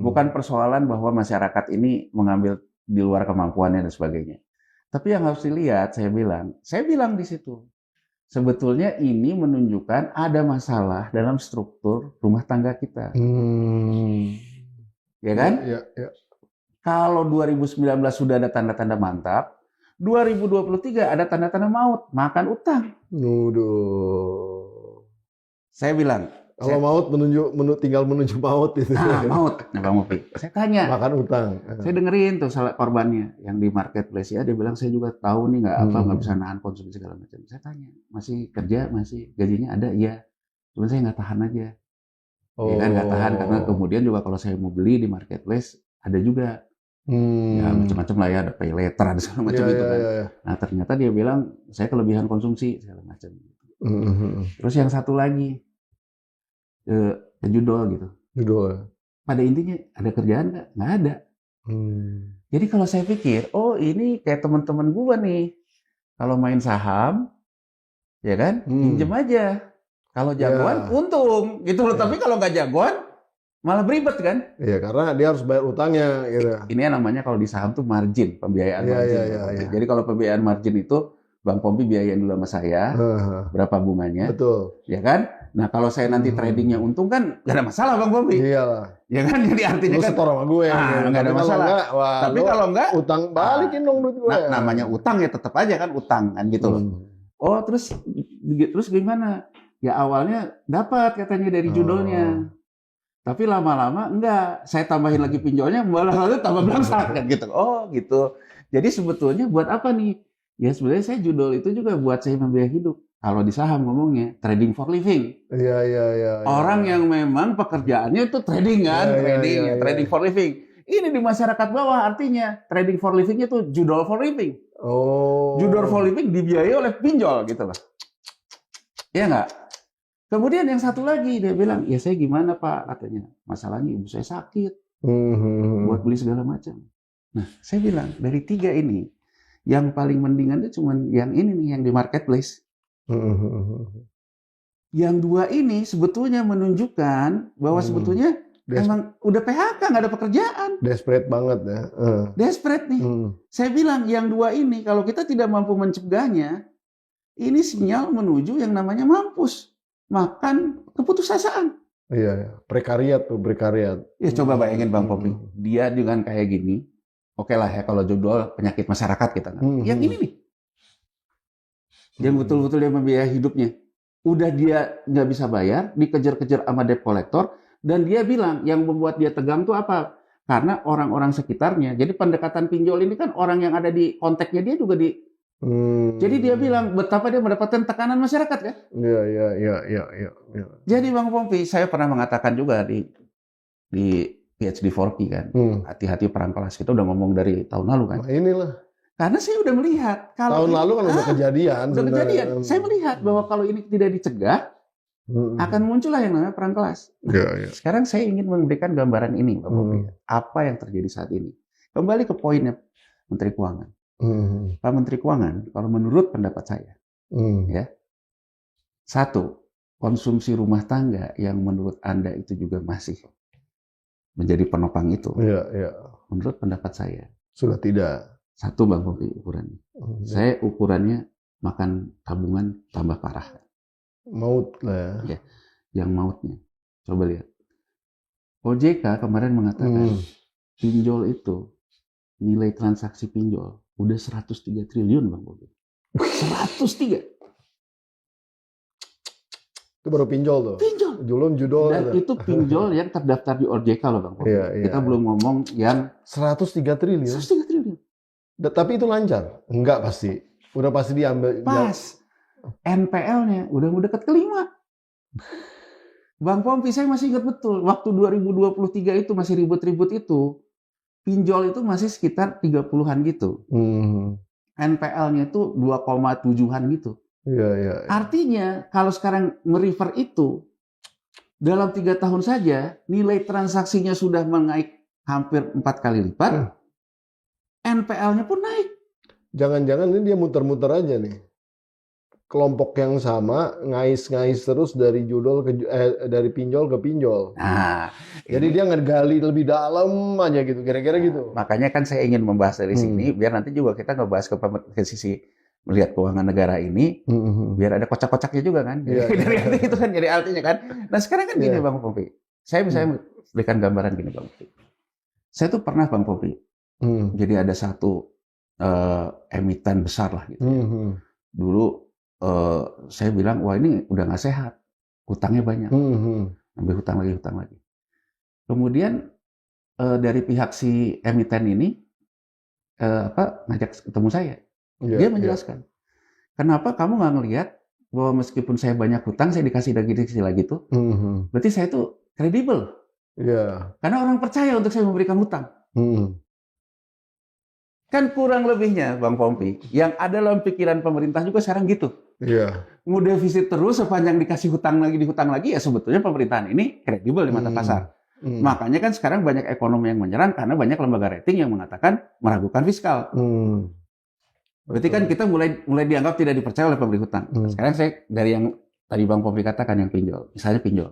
bukan persoalan bahwa masyarakat ini mengambil di luar kemampuannya dan sebagainya. Tapi yang harus dilihat, saya bilang di situ. Sebetulnya ini menunjukkan ada masalah dalam struktur rumah tangga kita. Ya kan? Ya. Kalau 2019 sudah ada tanda-tanda mantap, 2023 ada tanda-tanda maut, makan utang. Saya bilang, kalau maut tinggal menuju maut itu. Maut. Nah, Bang Mopi, saya tanya. Makan utang. Saya dengerin tuh salah korbannya yang di marketplace ya, dia bilang saya juga tahu nih nggak bisa nahan konsumsi segala macam. Saya tanya, masih kerja, masih gajinya ada, iya. Cuma saya nggak tahan aja. Ya kan nggak tahan karena kemudian juga kalau saya mau beli di marketplace ada juga. Ya macam-macam lah ya, ada pay later, ada segala macam itu kan. Nah ternyata dia bilang saya kelebihan konsumsi segala macam. Terus yang satu lagi ke judol gitu. Pada intinya ada kerjaan nggak? Nggak ada. Jadi kalau saya pikir, oh ini kayak teman-teman gua nih, kalau main saham, ya kan, pinjem aja. Kalau jagoan, untung gitu loh. Tapi kalau nggak jagoan, malah beribet kan? Iya, karena dia harus bayar utangnya. Gitu. Ini namanya kalau di saham tuh margin, pembiayaan margin. Jadi kalau pembiayaan margin itu, Bang Pompi biayain dulu sama saya, berapa bunganya. Betul. Ya kan? Nah kalau saya nanti tradingnya untung kan nggak ada masalah Bang Pompi. Iyalah. Ya kan? Jadi artinya kan setor sama gue. Nggak ada masalah. Tapi kalau nggak, utang balikin dong duit gue. Namanya utang ya tetap aja kan utang kan gitu loh. Oh terus gimana? Ya awalnya dapat katanya dari judulnya. Tapi lama-lama enggak. Saya tambahin lagi pinjolnya, malah lalu tambah belangsak kan gitu. Oh gitu. Jadi sebetulnya buat apa nih? Ya sebenarnya saya judul itu juga buat saya membiayai hidup. Kalau di saham ngomongnya trading for living. Iya, iya, iya. Orang yang memang pekerjaannya itu trading kan, trading for living. Ini di masyarakat bawah artinya trading for livingnya itu judul for living. Oh. Judul for living dibiayai oleh pinjol gitu loh. Iya nggak? Kemudian yang satu lagi dia bilang, ya saya gimana Pak katanya. Masalahnya ibu saya sakit, buat beli segala macam. Nah saya bilang dari 3 ini, yang paling mendingan itu cuma yang ini nih, yang di marketplace. Yang 2 ini sebetulnya menunjukkan bahwa sebetulnya emang udah PHK, nggak ada pekerjaan. Desperate banget ya. Desperate nih. Saya bilang yang 2 ini kalau kita tidak mampu mencegahnya, ini sinyal menuju yang namanya mampus, makan keputusasaan. Iya, prekariat tuh, prekariat. Ya coba bayangin Bang Popi, dia dengan kayak gini, oke lah ya kalau judul penyakit masyarakat kita. Yang ini nih, yang betul-betul dia membiayai hidupnya. Udah dia nggak bisa bayar, dikejar-kejar sama debt collector, dan dia bilang yang membuat dia tegang tuh apa? Karena orang-orang sekitarnya. Jadi pendekatan pinjol ini kan orang yang ada di kontaknya dia juga di. Jadi dia bilang betapa dia mendapatkan tekanan masyarakat kan? Iya. Jadi Bang Pompi, saya pernah mengatakan juga di PhD 4P kan, hati-hati perang kelas. Kita udah ngomong dari tahun lalu kan. Nah, inilah. Karena saya udah melihat kalau tahun lalu kan udah kejadian. Saya melihat bahwa kalau ini tidak dicegah, akan muncullah yang namanya perang kelas. Nah, sekarang saya ingin memberikan gambaran ini, Pak Pompi. Apa yang terjadi saat ini? Kembali ke poinnya Menteri Keuangan. Pak Menteri Keuangan, kalau menurut pendapat saya, ya, 1, konsumsi rumah tangga yang menurut Anda itu juga masih menjadi penopang itu. Menurut pendapat saya, sudah tidak. 1 Bang Pompi ukurannya. Saya ukurannya makan tabungan tambah parah. Maut lah ya. Yang mautnya. Coba lihat. OJK kemarin mengatakan pinjol itu, nilai transaksi pinjol udah 103 triliun Bang Bobi. 103. Itu baru pinjol tuh. Pinjol. Judul. Dan itu pinjol yang terdaftar di OJK loh Bang Bobi. Kita belum ngomong yang 103 triliun. 103 triliun. Tapi itu lancar? Enggak pasti. Udah pasti diambil. Pas. NPL-nya udah deket ke 5. Bang Pompi, saya masih ingat betul. Waktu 2023 itu masih ribut-ribut itu. Pinjol itu masih sekitar 30-an gitu. NPL-nya itu 2,7-an gitu. Iya. Artinya kalau sekarang merefer itu, dalam 3 tahun saja nilai transaksinya sudah naik hampir 4 kali lipat. NPL-nya pun naik. Jangan-jangan ini dia muter-muter aja nih. Kelompok yang sama ngais-ngais terus dari dari pinjol ke pinjol. Nah, jadi dia ngegali lebih dalam aja gitu, kira-kira gitu. Makanya kan saya ingin membahas dari sini, biar nanti juga kita ngebahas ke sisi melihat keuangan negara ini, biar ada kocak-kocaknya juga kan. Dari arti itu kan jadi artinya kan. Nah sekarang kan gini Bang Pompi, saya misalnya berikan gambaran gini Bang Pompi. Saya tuh pernah Bang Pompi, jadi ada satu emiten besar lah gitu. Dulu saya bilang, wah ini udah nggak sehat, hutangnya banyak, ambil hutang lagi. Kemudian dari pihak si emiten ini ngajak ketemu saya, dia menjelaskan, kenapa kamu nggak ngelihat bahwa meskipun saya banyak hutang, saya dikasih lagi tuh, berarti saya tuh kredibel, karena orang percaya untuk saya memberikan hutang. Kan kurang lebihnya Bang Pompi, yang ada dalam pikiran pemerintah juga sekarang gitu. Mau defisit terus sepanjang dikasih hutang lagi, ya sebetulnya pemerintahan ini kredibel di mata pasar. Makanya kan sekarang banyak ekonomi yang menyerang karena banyak lembaga rating yang mengatakan meragukan fiskal. Berarti kan kita mulai dianggap tidak dipercaya oleh pemberi hutang. Sekarang saya dari yang tadi Bang Pompi katakan yang pinjol, misalnya pinjol,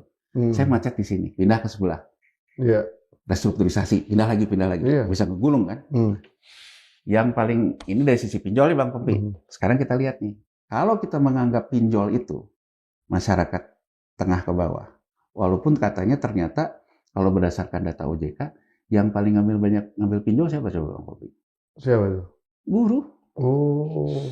saya macet di sini, pindah ke sebelah, restrukturisasi, pindah lagi, bisa ngegulung kan? Yang paling ini dari sisi pinjol nih Bang Pompi. Sekarang kita lihat nih, kalau kita menganggap pinjol itu masyarakat tengah ke bawah, walaupun katanya ternyata kalau berdasarkan data OJK, yang paling ngambil pinjol siapa coba Bang Pompi? Siapa itu? Guru. Oh,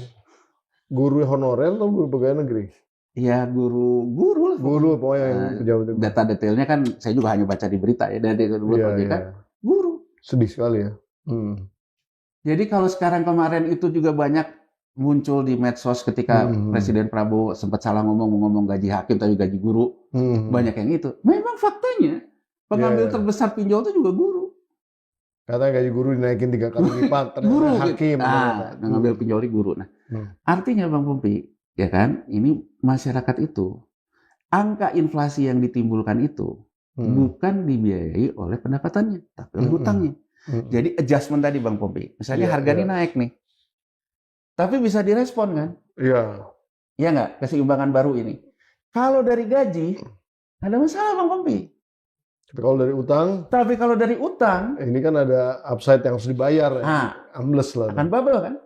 guru honorer atau guru pegawai negeri? Ya guru lah. Guru pokoknya pejabat. Data detailnya kan saya juga hanya baca di berita ya dari OJK. Guru. Sedih sekali ya. Jadi kalau sekarang kemarin itu juga banyak muncul di medsos ketika Presiden Prabowo sempat salah ngomong gaji hakim tapi gaji guru. Banyak yang itu. Memang faktanya pengambil terbesar pinjol itu juga guru. Katanya gaji guru dinaikin 3 kali lipat. Guru hakim. ngambil pinjol di guru. Nah, artinya Bang Pompi, ya kan, ini masyarakat itu angka inflasi yang ditimbulkan itu bukan dibiayai oleh pendapatannya, tapi oleh hutangnya. Jadi adjustment tadi Bang Pompi, misalnya harga ini naik nih, tapi bisa direspon kan? Iya. Iya nggak? Keseimbangan baru ini. Kalau dari gaji, ada masalah Bang Pompi. Tapi kalau dari utang, ini kan ada upside yang harus dibayar. Ambles lah. Akan bubble kan?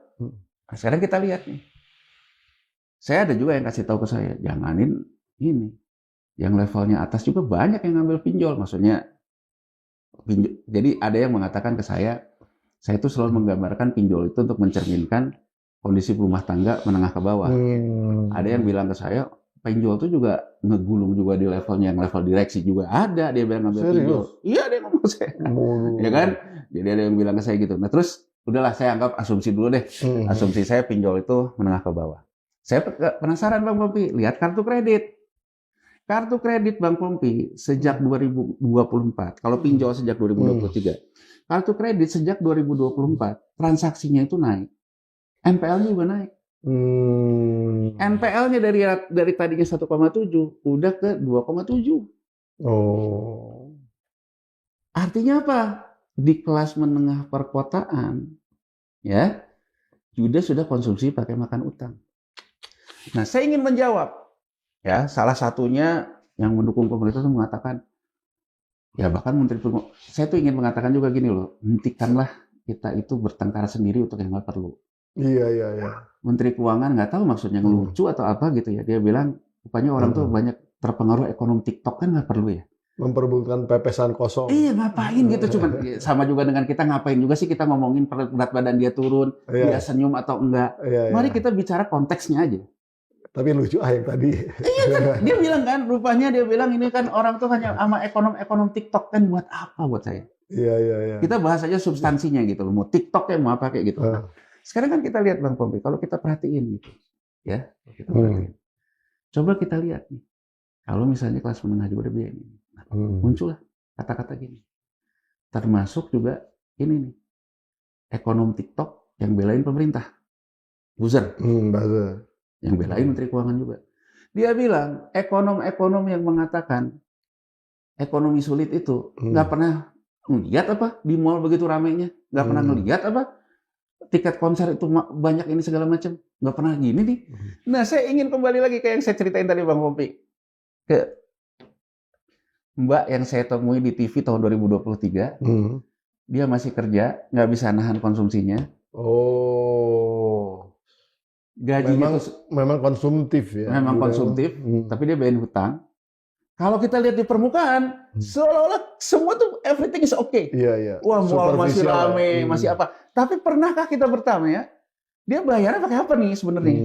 Nah, sekarang kita lihat nih. Saya ada juga yang kasih tahu ke saya, janganin ini. Yang levelnya atas juga banyak yang ngambil pinjol. Maksudnya, jadi ada yang mengatakan ke saya itu selalu menggambarkan pinjol itu untuk mencerminkan kondisi rumah tangga menengah ke bawah. Ada yang bilang ke saya, pinjol itu juga ngegulung juga di levelnya, yang level direksi juga ada. Dia bilang ngambil pinjol. Iya, dia ngomong ke saya. Ya kan? Jadi ada yang bilang ke saya gitu. Nah terus, udahlah saya anggap asumsi dulu deh. Asumsi saya pinjol itu menengah ke bawah. Saya penasaran Bang Pompi, lihat kartu kredit. Kartu kredit Bang Pompi sejak 2024, kalau pinjol sejak 2023, kartu kredit sejak 2024, transaksinya itu naik. NPL-nya juga naik. NPL-nya dari tadinya 1,7 udah ke 2,7. Artinya apa? Di kelas menengah perkotaan, ya, sudah konsumsi pakai makan utang. Nah, saya ingin menjawab, ya, salah satunya yang mendukung pemerintah itu mengatakan, ya bahkan saya tuh ingin mengatakan juga gini loh, hentikanlah kita itu bertengkar sendiri untuk yang nggak perlu. Iya. Menteri Keuangan nggak tahu maksudnya ngelucu atau apa gitu ya, dia bilang, rupanya orang tuh banyak terpengaruh ekonomi TikTok, kan nggak perlu ya. Memperebutkan pepesan kosong. Iya, ngapain gitu, cuman sama juga dengan kita ngapain juga sih kita ngomongin berat badan dia turun, dia senyum atau enggak. Mari kita bicara konteksnya aja. Tapi lucu yang tadi. Iya kan, dia bilang kan, rupanya dia bilang ini kan orang tuh hanya sama ekonom TikTok, kan buat apa buat saya? Iya. Kita bahas aja substansinya gitu loh, mau TikTok ya mau apa kayak gitu. Nah, sekarang kan kita lihat Bang Pompi, kalau kita perhatiin gitu, ya, coba kita lihat nih, kalau misalnya kelas menengah juga udah begini, muncullah kata-kata gini, termasuk juga ini nih, ekonom TikTok yang belain pemerintah, buzzer. Yang belain Menteri Keuangan juga. Dia bilang, ekonom-ekonom yang mengatakan ekonomi sulit itu nggak pernah ngeliat apa di mall begitu ramainya, nggak pernah ngeliat apa tiket konser itu banyak ini segala macam, nggak pernah gini nih. Nah, saya ingin kembali lagi kayak yang saya ceritain tadi Bang Pompi, ke Mbak yang saya temui di TV tahun 2023, dia masih kerja, nggak bisa nahan konsumsinya. Gajinya memang konsumtif ya. Memang konsumtif, tapi dia bayarin hutang. Kalau kita lihat di permukaan, seolah-olah semua tuh everything is okay. Iya. Wah, mall masih rame, masih apa. Tapi pernahkah kita bertanya, dia bayarnya pakai apa nih sebenarnya?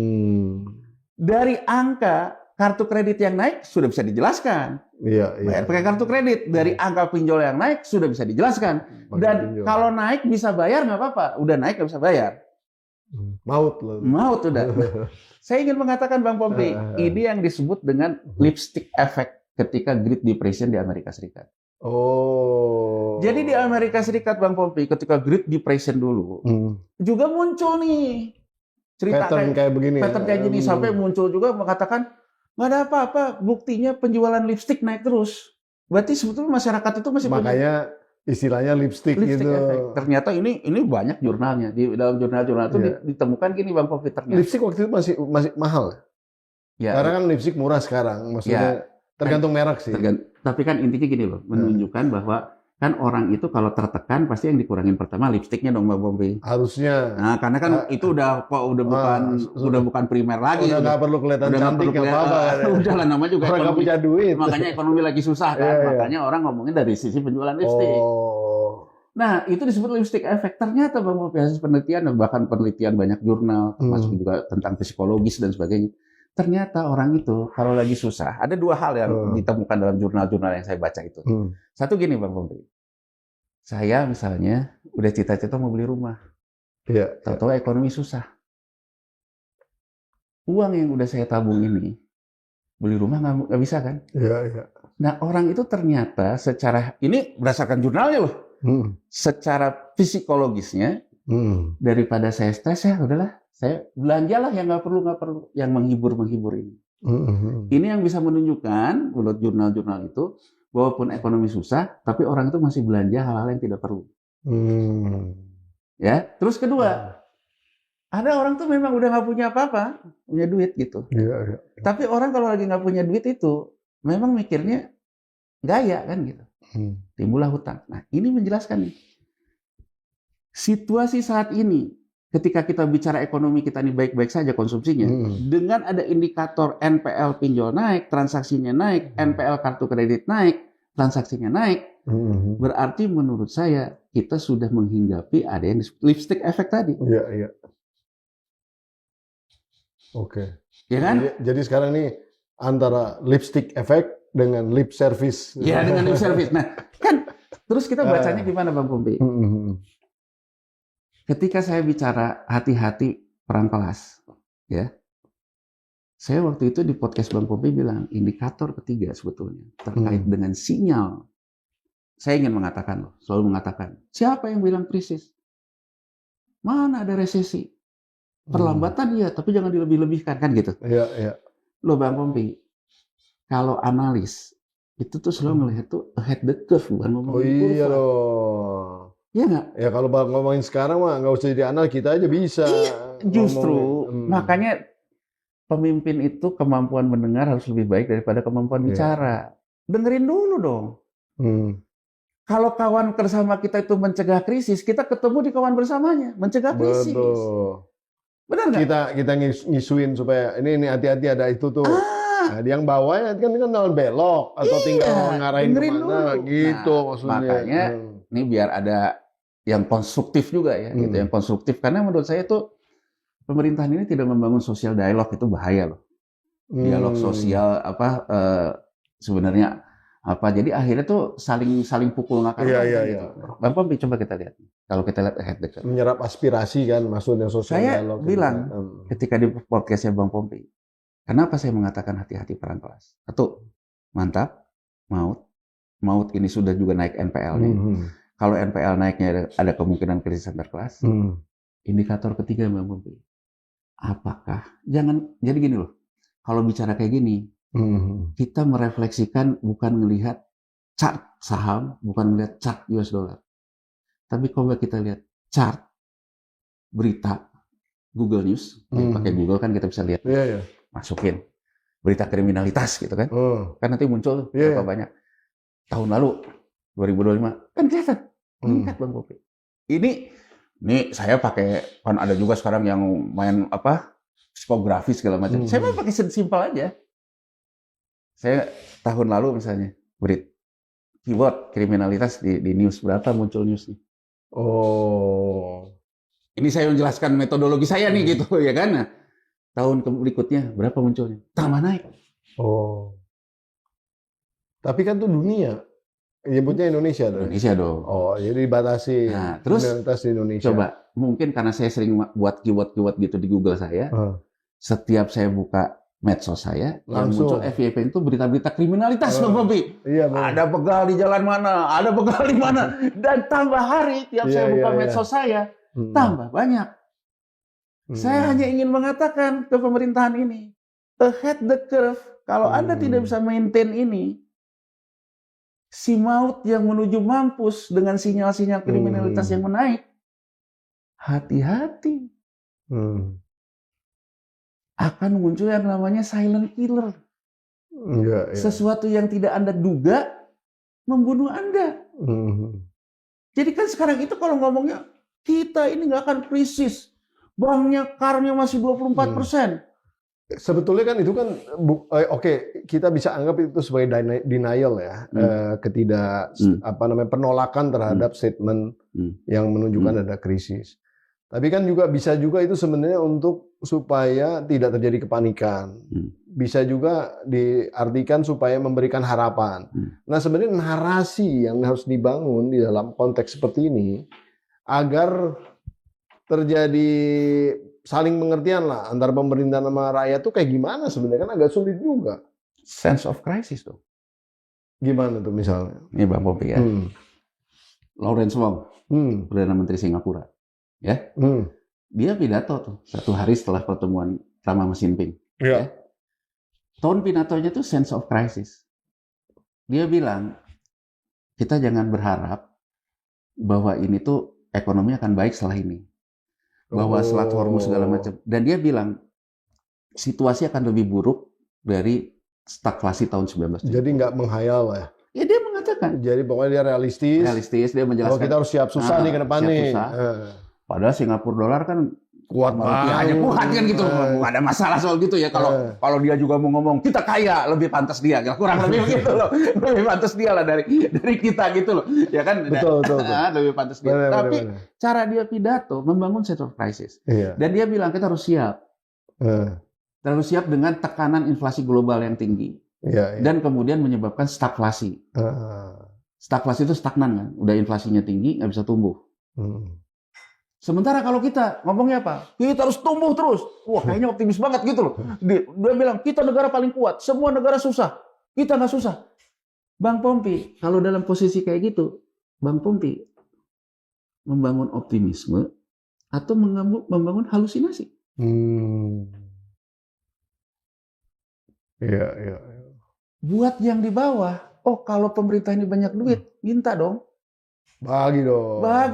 Dari angka kartu kredit yang naik sudah bisa dijelaskan. Iya. Bayar pakai kartu kredit. Dari angka pinjol yang naik sudah bisa dijelaskan. Dan kalau naik bisa bayar nggak apa-apa. Udah naik nggak bisa bayar. Maut udah. Saya ingin mengatakan Bang Pompi, ini yang disebut dengan lipstick effect ketika Great Depression di Amerika Serikat. Jadi di Amerika Serikat Bang Pompi, ketika Great Depression dulu, juga muncul nih cerita kayak begini. Pattern kayak gini sampai muncul juga mengatakan nggak ada apa-apa, buktinya penjualan lipstick naik terus. Berarti sebetulnya masyarakat itu masih makanya istilahnya lipstick gitu. Effect. Ternyata ini banyak jurnalnya. Di dalam jurnal-jurnal itu ditemukan gini Bang Pompi ternyata. Lipstick waktu itu masih mahal. Ya. Karena kan lipstick murah sekarang. Maksudnya tergantung merek sih. Tapi kan intinya gini loh, menunjukkan bahwa kan orang itu kalau tertekan pasti yang dikurangin pertama lipstiknya dong Bang Pompi. Harusnya. Nah, karena kan itu udah bukan primer lagi. Udah nggak perlu kelihatan cantik apa-apa. Udahlah, namanya juga orang nggak punya duit. Makanya ekonomi lagi susah kan. Makanya orang ngomongin dari sisi penjualan lipstik. Nah, itu disebut lipstick effect. Ternyata Bang Pompi, hasil penelitian dan bahkan penelitian banyak jurnal, termasuk juga tentang psikologis dan sebagainya. Ternyata orang itu kalau lagi susah, ada dua hal yang ditemukan dalam jurnal-jurnal yang saya baca itu. Satu gini Bang Pompi, saya misalnya udah cita-cita mau beli rumah, tahu-tahu ekonomi susah. uang yang udah saya tabung ini, beli rumah nggak bisa kan? Iya, iya. Nah, orang itu ternyata secara, ini berdasarkan jurnalnya loh, secara psikologisnya, daripada saya stres, ya udahlah, saya belanjalah yang nggak perlu, yang menghibur ini. Ini yang bisa menunjukkan, menurut jurnal-jurnal itu, walaupun ekonomi susah, tapi orang itu masih belanja hal-hal yang tidak perlu. Ya, terus kedua, ada orang tuh memang udah nggak punya apa-apa, punya duit gitu. Iya, iya. Tapi orang kalau lagi nggak punya duit itu, memang mikirnya gaya kan gitu. Timbullah hutang. Nah, ini menjelaskan nih. Situasi saat ini, ketika kita bicara ekonomi kita ini baik-baik saja konsumsinya, dengan ada indikator NPL pinjol naik, transaksinya naik, NPL kartu kredit naik, transaksinya naik, berarti menurut saya kita sudah menghinggapi ada yang disebut lipstick effect tadi. Iya, iya. Oke. Ya kan? Jadi sekarang ini antara lipstick effect dengan lip service. Ya, dengan lip service. Nah, kan terus kita bacanya gimana Bang Pompi? Ketika saya bicara hati-hati perang kelas, ya. Saya waktu itu di podcast Bang Pompi bilang indikator ketiga sebetulnya terkait dengan sinyal. Saya ingin mengatakan loh, selalu mengatakan, siapa yang bilang krisis? Mana ada resesi? Perlambatan iya, tapi jangan dilebih-lebihkan kan gitu. Iya, iya. Loh Bang Pompi, kalau analis itu tuh selalu melihat tuh ahead the curve, bukan ngomongin kurva. Iya dong. Iya nggak? Ya kalau ngomongin sekarang mah nggak usah jadi analis, kita aja bisa. Iya, justru makanya pemimpin itu kemampuan mendengar harus lebih baik daripada kemampuan bicara. Dengerin dulu dong. Kalau kawan bersama kita itu mencegah krisis, kita ketemu di kawan bersamanya, mencegah krisis. Betul. Benar nggak? Kita ngisuin supaya ini hati-hati ada itu tuh. Nah, yang bawahnya kan tinggal belok atau tinggal ngarahin kemana gitu maksudnya. Makanya ini biar ada yang konstruktif juga ya, gitu, yang konstruktif. Karena menurut saya tuh pemerintahan ini tidak membangun sosial dialog, itu bahaya loh. Dialog sosial sebenarnya apa? Jadi akhirnya tuh saling pukul ngakar. Iya. Bang Pompi, coba kita lihat. Kalau kita lihat ahead the curve. Menyerap aspirasi kan maksudnya sosial dialog. Saya bilang ketika di podcastnya Bang Pompi, kenapa saya mengatakan hati-hati perang kelas? Satu, mantap, maut ini sudah juga naik NPL-nya. Kalau NPL naiknya ada kemungkinan krisis antar kelas. Indikator ketiga Bang Pompi, apakah jadi gini loh, kalau bicara kayak gini, kita merefleksikan bukan melihat chart saham, bukan melihat chart US dollar, tapi kalau kita lihat chart berita Google News, pakai Google kan kita bisa lihat, masukin berita kriminalitas gitu kan, kan nanti muncul berapa banyak. Tahun lalu 2025 kan kelihatan meningkat Bang Pompi. Ini saya pakai, kan ada juga sekarang yang main psikografis segala macam. Saya mau pakai simpel aja. Saya tahun lalu misalnya keyword kriminalitas di news, berapa muncul newsnya? Ini saya menjelaskan metodologi saya nih gitu ya kan. Nah, tahun berikutnya berapa munculnya? Tambah naik. Tapi kan tuh dunia. Nyebutnya Indonesia dong. Indonesia dong. Jadi dibatasi. Nah, terus kriminalitas di Indonesia. Coba, mungkin karena saya sering buat keyword gitu di Google saya. Setiap saya buka medsos saya, langsung yang muncul FYP itu berita-berita kriminalitas, Bang Pompi. Iya, ada begal di jalan mana, ada begal di mana, dan tambah hari tiap saya buka medsos saya, tambah banyak. Saya hanya ingin mengatakan ke pemerintahan ini, ahead the curve. Kalau Anda tidak bisa maintain ini, si maut yang menuju mampus dengan sinyal-sinyal kriminalitas yang menaik, hati-hati. Akan muncul yang namanya silent killer. Sesuatu yang tidak Anda duga membunuh Anda. Jadi kan sekarang itu kalau ngomongnya kita ini nggak akan krisis, banknya karnya masih 24%. Sebetulnya kan itu kan kita bisa anggap itu sebagai denial ya, penolakan terhadap statement yang menunjukkan ada krisis. Tapi kan bisa juga itu sebenarnya untuk supaya tidak terjadi kepanikan. Bisa juga diartikan supaya memberikan harapan. Nah, sebenarnya narasi yang harus dibangun di dalam konteks seperti ini agar terjadi saling pengertian lah antara pemerintah sama rakyat tuh kayak gimana sebenarnya, kan agak sulit juga. Sense of crisis tuh. Gimana tuh misalnya? Ini Bang Popi ya. Lawrence Wong, Perdana Menteri Singapura. Ya. Dia pidato tuh satu hari setelah pertemuan sama Xi Jinping. Ya. Tone pidatonya tuh sense of crisis. Dia bilang, kita jangan berharap bahwa ini tuh ekonomi akan baik setelah ini. Bahwa Selat Hormuz segala macam. Dan dia bilang, situasi akan lebih buruk dari stagflasi tahun 1970. Jadi nggak menghayal lah ya. Ya dia mengatakan. Jadi pokoknya dia realistis. Realistis, dia menjelaskan. Kalau kita harus siap susah nih ke depan nih. Padahal Singapura dolar kan kuat banget. Kuat kan gitu. Nggak ada masalah soal gitu ya. Kalau dia juga mau ngomong, kita kaya, lebih pantas dia. Kurang lebih begitu loh. Lebih pantas dia lah dari kita gitu loh. Ya kan? Betul. Lebih pantas dia. Tapi cara dia pidato membangun sense of crisis. Iya. Dan dia bilang, kita harus siap. Terus siap dengan tekanan inflasi global yang tinggi. Iya. Dan kemudian menyebabkan stagflasi. Stagflasi itu stagnan kan. Udah inflasinya tinggi, nggak bisa tumbuh. Sementara kalau kita ngomongnya apa? Kita harus tumbuh terus. Wah, kayaknya optimis banget gitu loh. Dia bilang, kita negara paling kuat. Semua negara susah. Kita nggak susah. Bang Pompi, kalau dalam posisi kayak gitu, Bang Pompi membangun optimisme atau membangun halusinasi? Iya. Buat yang di bawah, oh kalau pemerintah ini banyak duit, minta dong. Bagi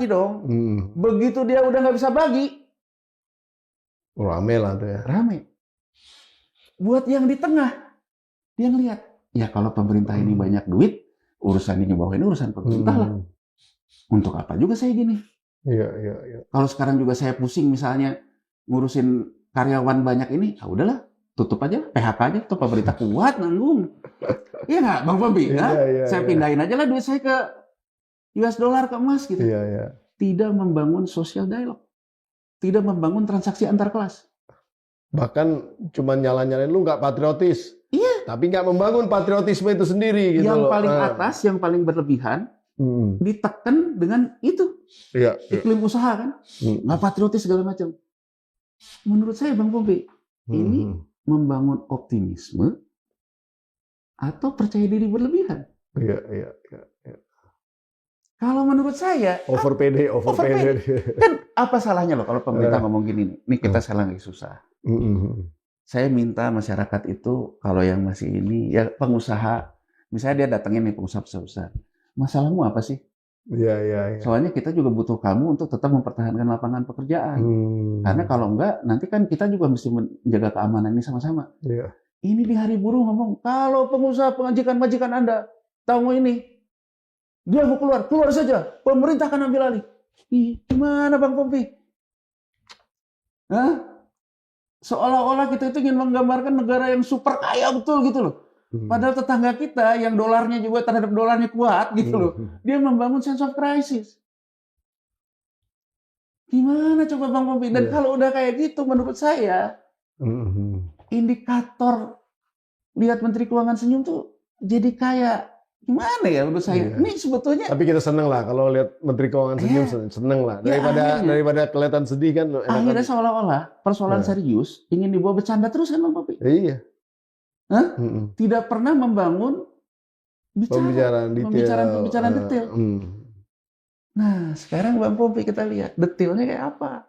dong. Begitu dia udah nggak bisa bagi, rame lah tuh ya. Rame. Buat yang di tengah, dia ngelihat, ya kalau pemerintah ini banyak duit, urusan ini bawah ini urusan pemerintah lah. Untuk apa juga saya gini? Iya. Kalau sekarang juga saya pusing misalnya ngurusin karyawan banyak ini, ya udahlah, tutup aja, PHK aja, tuh pemerintah kuat nanggung. Iya nggak, Bang Pompi? Iya, saya pindahin aja lah duit saya ke US dollar, ke emas gitu. Iya. Tidak membangun social dialog. Tidak membangun transaksi antar kelas. Bahkan cuma nyala-nyalain lu nggak patriotis. Iya. Tapi nggak membangun patriotisme itu sendiri gitu. Yang paling atas, yang paling berlebihan, ditekan dengan itu. Iya. Iklim usaha kan. Nggak patriotis segala macam. Menurut saya Bang Pompi, ini membangun optimisme atau percaya diri berlebihan. Iya. Kalau menurut saya over PD. Kan apa salahnya loh kalau pemerintah ngomong gini nih. Ini kita sekarang lagi susah. Saya minta masyarakat itu kalau yang masih ini ya pengusaha, misalnya dia datengin nih pengusaha besar. Masalahmu apa sih? Iya. Soalnya kita juga butuh kamu untuk tetap mempertahankan lapangan pekerjaan. Karena kalau enggak nanti kan kita juga mesti menjaga keamanan ini sama-sama. Iya. Ini di hari buruh ngomong, kalau pengusaha majikan Anda tahu ini, dia mau keluar saja. Pemerintah akan ambil alih. Gimana Bang Pompi? Seolah-olah kita itu ingin menggambarkan negara yang super kaya betul gitu loh. Padahal tetangga kita yang dolarnya juga terhadap dolarnya kuat gitu loh. Dia membangun sense of crisis. Gimana coba Bang Pompi? Dan kalau udah kayak gitu menurut saya, indikator lihat Menteri Keuangan senyum tuh jadi kayak gimana ya menurut saya? Ini sebetulnya. Tapi kita seneng lah kalau lihat Menteri Keuangan senyum, seneng lah. Daripada kelihatan sedih kan. Akhirnya seolah-olah persoalan serius ingin dibawa bercanda terus kan Bang Pompi? Iya. Tidak pernah membangun pembicaraan detail. Nah, sekarang Bang Pompi kita lihat detailnya kayak apa.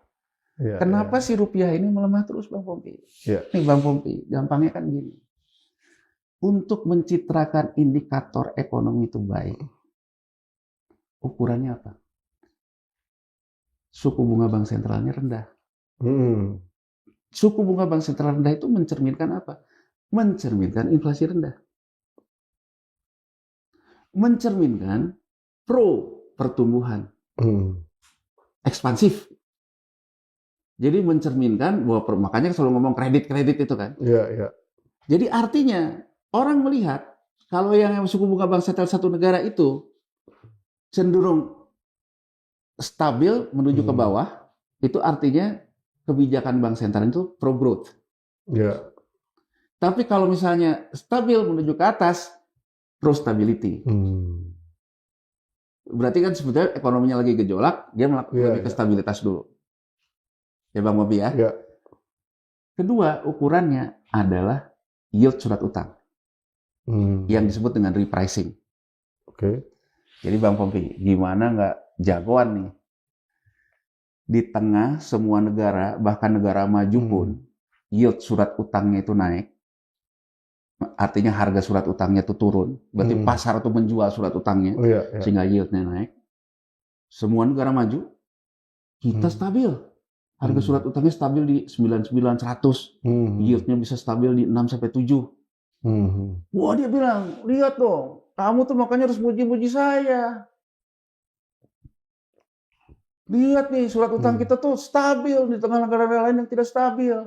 Kenapa si rupiah ini melemah terus Bang Pompi? Nih Bang Pompi, gampangnya kan gini. Untuk mencitrakan indikator ekonomi itu baik, ukurannya apa? Suku bunga bank sentralnya rendah. Suku bunga bank sentral rendah itu mencerminkan apa? Mencerminkan inflasi rendah. Mencerminkan pro pertumbuhan. Ekspansif. Jadi mencerminkan bahwa makanya selalu ngomong kredit itu kan. Iya. Jadi artinya orang melihat kalau yang suku bunga bank sentral satu negara itu cenderung stabil menuju ke bawah, itu artinya kebijakan bank sentral itu pro growth. Iya. Tapi kalau misalnya stabil menuju ke atas, pro stability. Berarti kan sebetulnya ekonominya lagi gejolak, dia melakukan ke stabilitas dulu. Ya Bang Bobi ya. Kedua, ukurannya adalah yield surat utang yang disebut dengan repricing. Oke. Jadi Bang Pompi, gimana nggak jagoan nih? Di tengah semua negara, bahkan negara maju pun, yield surat utangnya itu naik. Artinya harga surat utangnya itu turun. Berarti pasar itu menjual surat utangnya, sehingga yieldnya naik. Semua negara maju, kita stabil. Harga surat utangnya stabil di 99, 100. Yieldnya bisa stabil di 6 sampai 7. Wah, dia bilang, lihat dong, kamu tuh makanya harus muji-muji saya. Lihat nih, surat utang kita tuh stabil di tengah negara lain yang tidak stabil.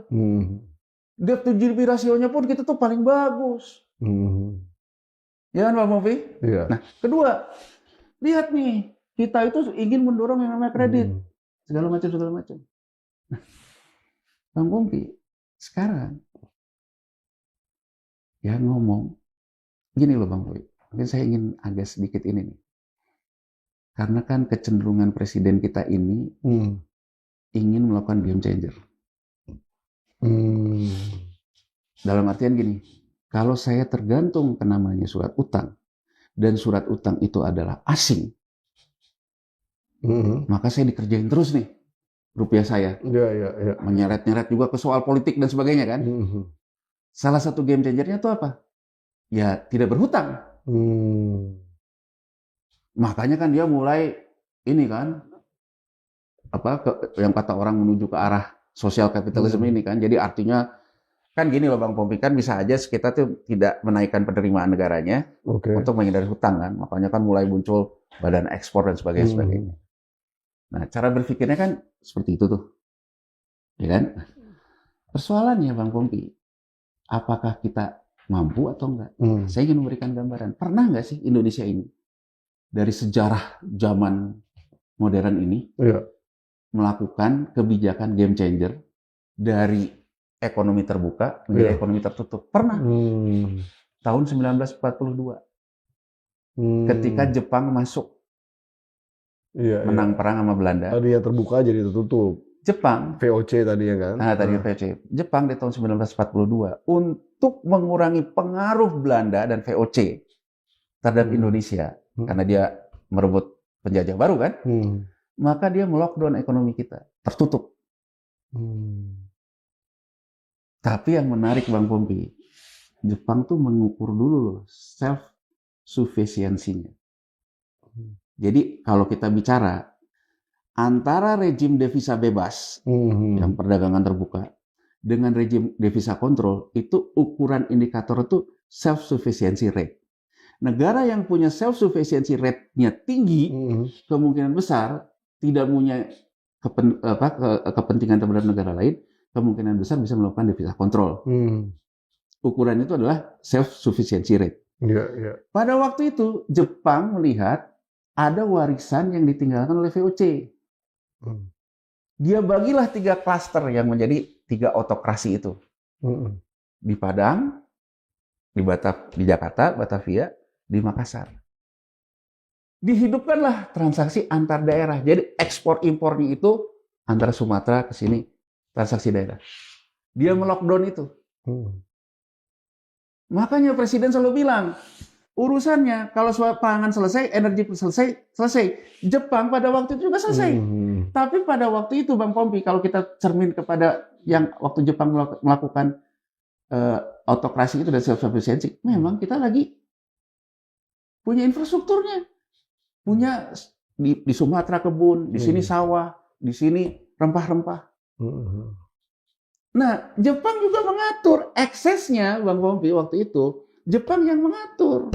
Debt to GDP rasionya pun kita tuh paling bagus. Ya kan Pak Mofi? Iya. Nah, kedua, lihat nih, kita itu ingin mendorong yang namanya kredit. Segala macam. Nah, Bang Pompi, sekarang ya ngomong gini loh Bang Pompi. Mungkin saya ingin agak sedikit ini nih. Karena kan kecenderungan presiden kita ini ingin melakukan game changer. Dalam artian gini, kalau saya tergantung ke namanya surat utang, dan surat utang itu adalah asing, maka saya dikerjain terus nih rupiah saya. Menyeret-nyeret juga ke soal politik dan sebagainya kan. Salah satu game changernya itu apa? Ya tidak berhutang. Makanya kan dia mulai ini kan, yang kata orang menuju ke arah sosial kapitalisme ini kan. Jadi artinya kan gini loh Bang Pompi, kan bisa aja kita tuh tidak menaikkan penerimaan negaranya untuk menghindari hutang kan. Makanya kan mulai muncul badan ekspor dan sebagainya. Nah, cara berpikirnya kan seperti itu tuh. Ya kan? Persoalannya Bang Pompi, apakah kita mampu atau enggak? Saya ingin memberikan gambaran. Pernah nggak sih Indonesia ini dari sejarah zaman modern ini melakukan kebijakan game changer dari ekonomi terbuka menjadi ekonomi tertutup? Pernah. Tahun 1942. Ketika Jepang masuk menang perang sama Belanda. Tadi yang terbuka jadi tertutup. Jepang. VOC tadi ya kan? Nah, tadi VOC. Jepang di tahun 1942 untuk mengurangi pengaruh Belanda dan VOC terhadap Indonesia karena dia merebut penjajah baru kan, maka dia melockdown ekonomi kita, tertutup. Tapi yang menarik Bang Pompi, Jepang tuh mengukur dulu loh self-sufficiency-nya. Jadi kalau kita bicara antara rejim devisa bebas yang perdagangan terbuka dengan rejim devisa kontrol, itu ukuran indikator itu self-sufficiency rate. Negara yang punya self-sufficiency rate-nya tinggi, kemungkinan besar tidak punya kepentingan terhadap negara lain, kemungkinan besar bisa melakukan devisa kontrol. Ukuran itu adalah self-sufficiency rate. Pada waktu itu, Jepang melihat ada warisan yang ditinggalkan oleh VOC. Dia bagilah 3 klaster yang menjadi 3 autokrasi itu. Di Padang, di Jakarta, Batavia, di Makassar. Dihidupkanlah transaksi antar daerah. Jadi ekspor impornya itu antara Sumatera ke sini, transaksi daerah. Dia melockdown itu. Makanya Presiden selalu bilang, urusannya kalau soal pangan selesai, energi selesai. Jepang pada waktu itu juga selesai. Tapi pada waktu itu Bang Pompi, kalau kita cermin kepada yang waktu Jepang melakukan autokrasi itu dan self-sufficiency, memang kita lagi punya infrastrukturnya. Punya di Sumatera kebun, di sini sawah, di sini rempah-rempah. Nah, Jepang juga mengatur eksesnya Bang Pompi waktu itu. Jepang yang mengatur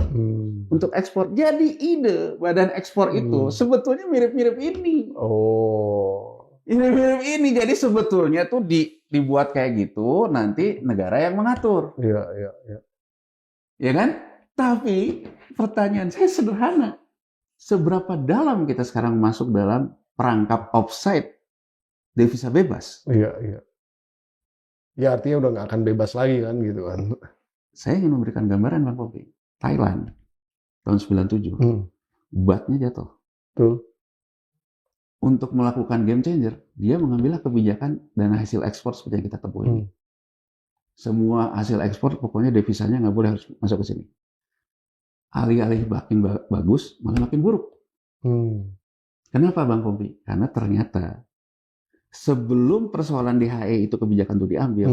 untuk ekspor. Jadi ide badan ekspor itu sebetulnya mirip-mirip ini. Mirip-mirip ini. Jadi sebetulnya tuh dibuat kayak gitu, nanti negara yang mengatur. Ya kan? Tapi pertanyaan saya sederhana. Seberapa dalam kita sekarang masuk dalam perangkap offside devisa bebas? Ya artinya udah nggak akan bebas lagi kan gitu kan. Saya ingin memberikan gambaran Bang Pompi. Thailand tahun 97, bahtnya jatuh. Untuk melakukan game changer, dia mengambil kebijakan dana hasil ekspor seperti yang kita tempuh ini. Semua hasil ekspor pokoknya devisanya nggak boleh harus masuk ke sini. Alih-alih makin bagus, malah makin buruk. Kenapa Bang Pompi? Karena ternyata sebelum persoalan DHE itu kebijakan itu diambil,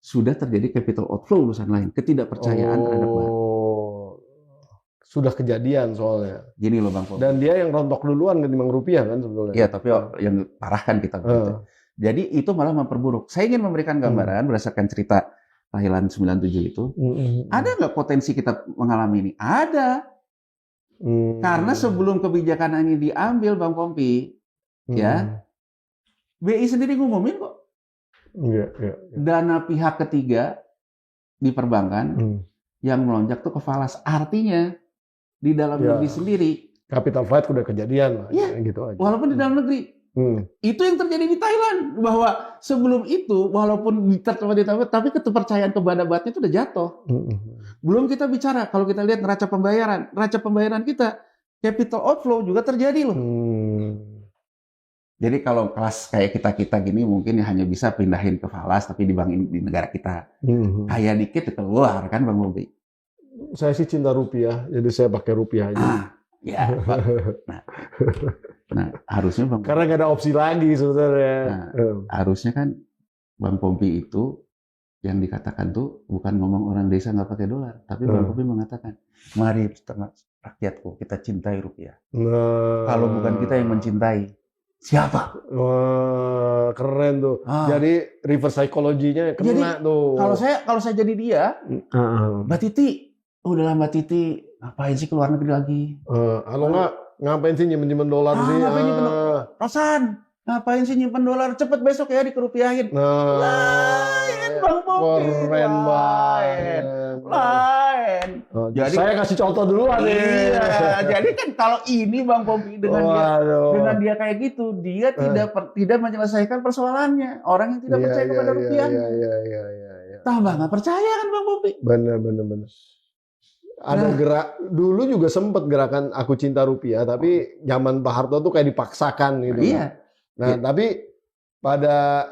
sudah terjadi capital outflow urusan lain, ketidakpercayaan terhadap bahan. Sudah kejadian soalnya. Gini loh Bang Pompi. Dan dia yang rontok duluan ketimbang rupiah kan sebetulnya. Iya, tapi yang parah kan kita. Jadi itu malah memperburuk. Saya ingin memberikan gambaran berdasarkan cerita Thailand 97 itu. Ada nggak potensi kita mengalami ini? Ada. Karena sebelum kebijakan ini diambil Bang Pompi, ya, BI sendiri ngumumin kok. Dana pihak ketiga di perbankan yang melonjak tuh ke falas. Artinya di dalam negeri sendiri capital flight udah kejadian lah, gitu aja. Walaupun di dalam negeri. Itu yang terjadi di Thailand, bahwa sebelum itu walaupun diterima tapi kepercayaan kepada bahtnya itu udah jatuh. Belum kita bicara kalau kita lihat neraca pembayaran kita capital outflow juga terjadi loh. Jadi kalau kelas kayak kita gini mungkin hanya bisa pindahin ke falas tapi di bank di negara kita. Kaya dikit keluar kan Bang Bobi. Saya sih cinta rupiah, jadi saya pakai rupiah aja. Ya, nah harusnya Bang. Karena nggak ada opsi lagi sebenarnya. Harusnya kan Bang Pompi itu yang dikatakan tuh bukan ngomong orang desa nggak pakai dolar, tapi Bang Pompi mengatakan, mari rakyatku kita cintai rupiah. Kalau bukan kita yang mencintai, siapa? Wah, keren tuh. Jadi reverse psychology-nya kena tuh. Kalau saya jadi dia, Mbak Titi, udahlah Mbak Titi, ngapain sih keluar negeri lagi? Kalau ngapain sih nyimpen dolar sih? Rosan, ngapain sih nyimpen dolar? Cepet besok ya dikerupiahin. Lain Bang Pompi. Keren banget. Lain. Jadi saya kasih contoh duluan nih. Iya, jadi kan kalau ini Bang Pompi dengan dia kayak gitu, dia tidak menyelesaikan persoalannya. Orang yang tidak percaya kepada rupiah. Tambah nggak percaya kan Bang Pompi? Benar. Ada dulu juga sempat gerakan aku cinta rupiah, tapi zaman Pak Harto tuh kayak dipaksakan gitu. Iya. Nah, tapi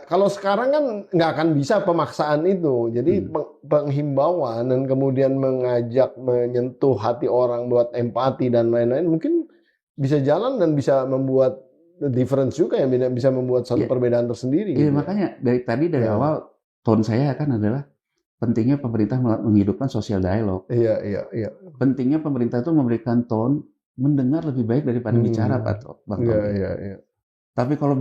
kalau sekarang kan nggak akan bisa pemaksaan itu. Jadi penghimbauan dan kemudian mengajak menyentuh hati orang buat empati dan lain-lain mungkin bisa jalan dan bisa membuat difference juga ya, bisa membuat satu perbedaan tersendiri. Iya, gitu. Makanya dari awal tone saya kan adalah pentingnya pemerintah menghidupkan sosial dialog. Iya. Pentingnya pemerintah itu memberikan tone mendengar lebih baik daripada bicara, Pak Bang Pompi. Iya. Tapi kalau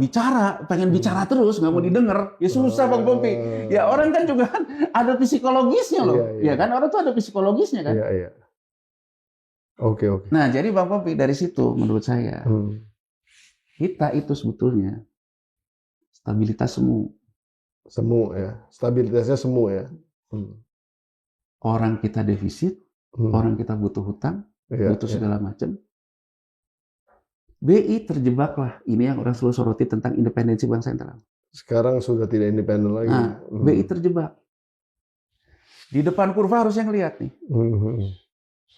pengen bicara terus, nggak mau didengar, ya susah Bang Pompi. Ya orang kan juga kan ada psikologisnya loh. Iya kan, orang tuh ada psikologisnya kan. Iya. Oke. Nah, jadi Bang Pompi dari situ menurut saya, kita itu sebetulnya stabilitas semu. Semu ya, stabilitasnya semu ya. Orang kita defisit, orang kita butuh hutang, butuh segala macam. BI terjebaklah, ini yang orang selalu soroti tentang independensi bank sentral. Sekarang sudah tidak independen lagi. Nah, BI terjebak. Di depan kurva harusnya ngelihat nih.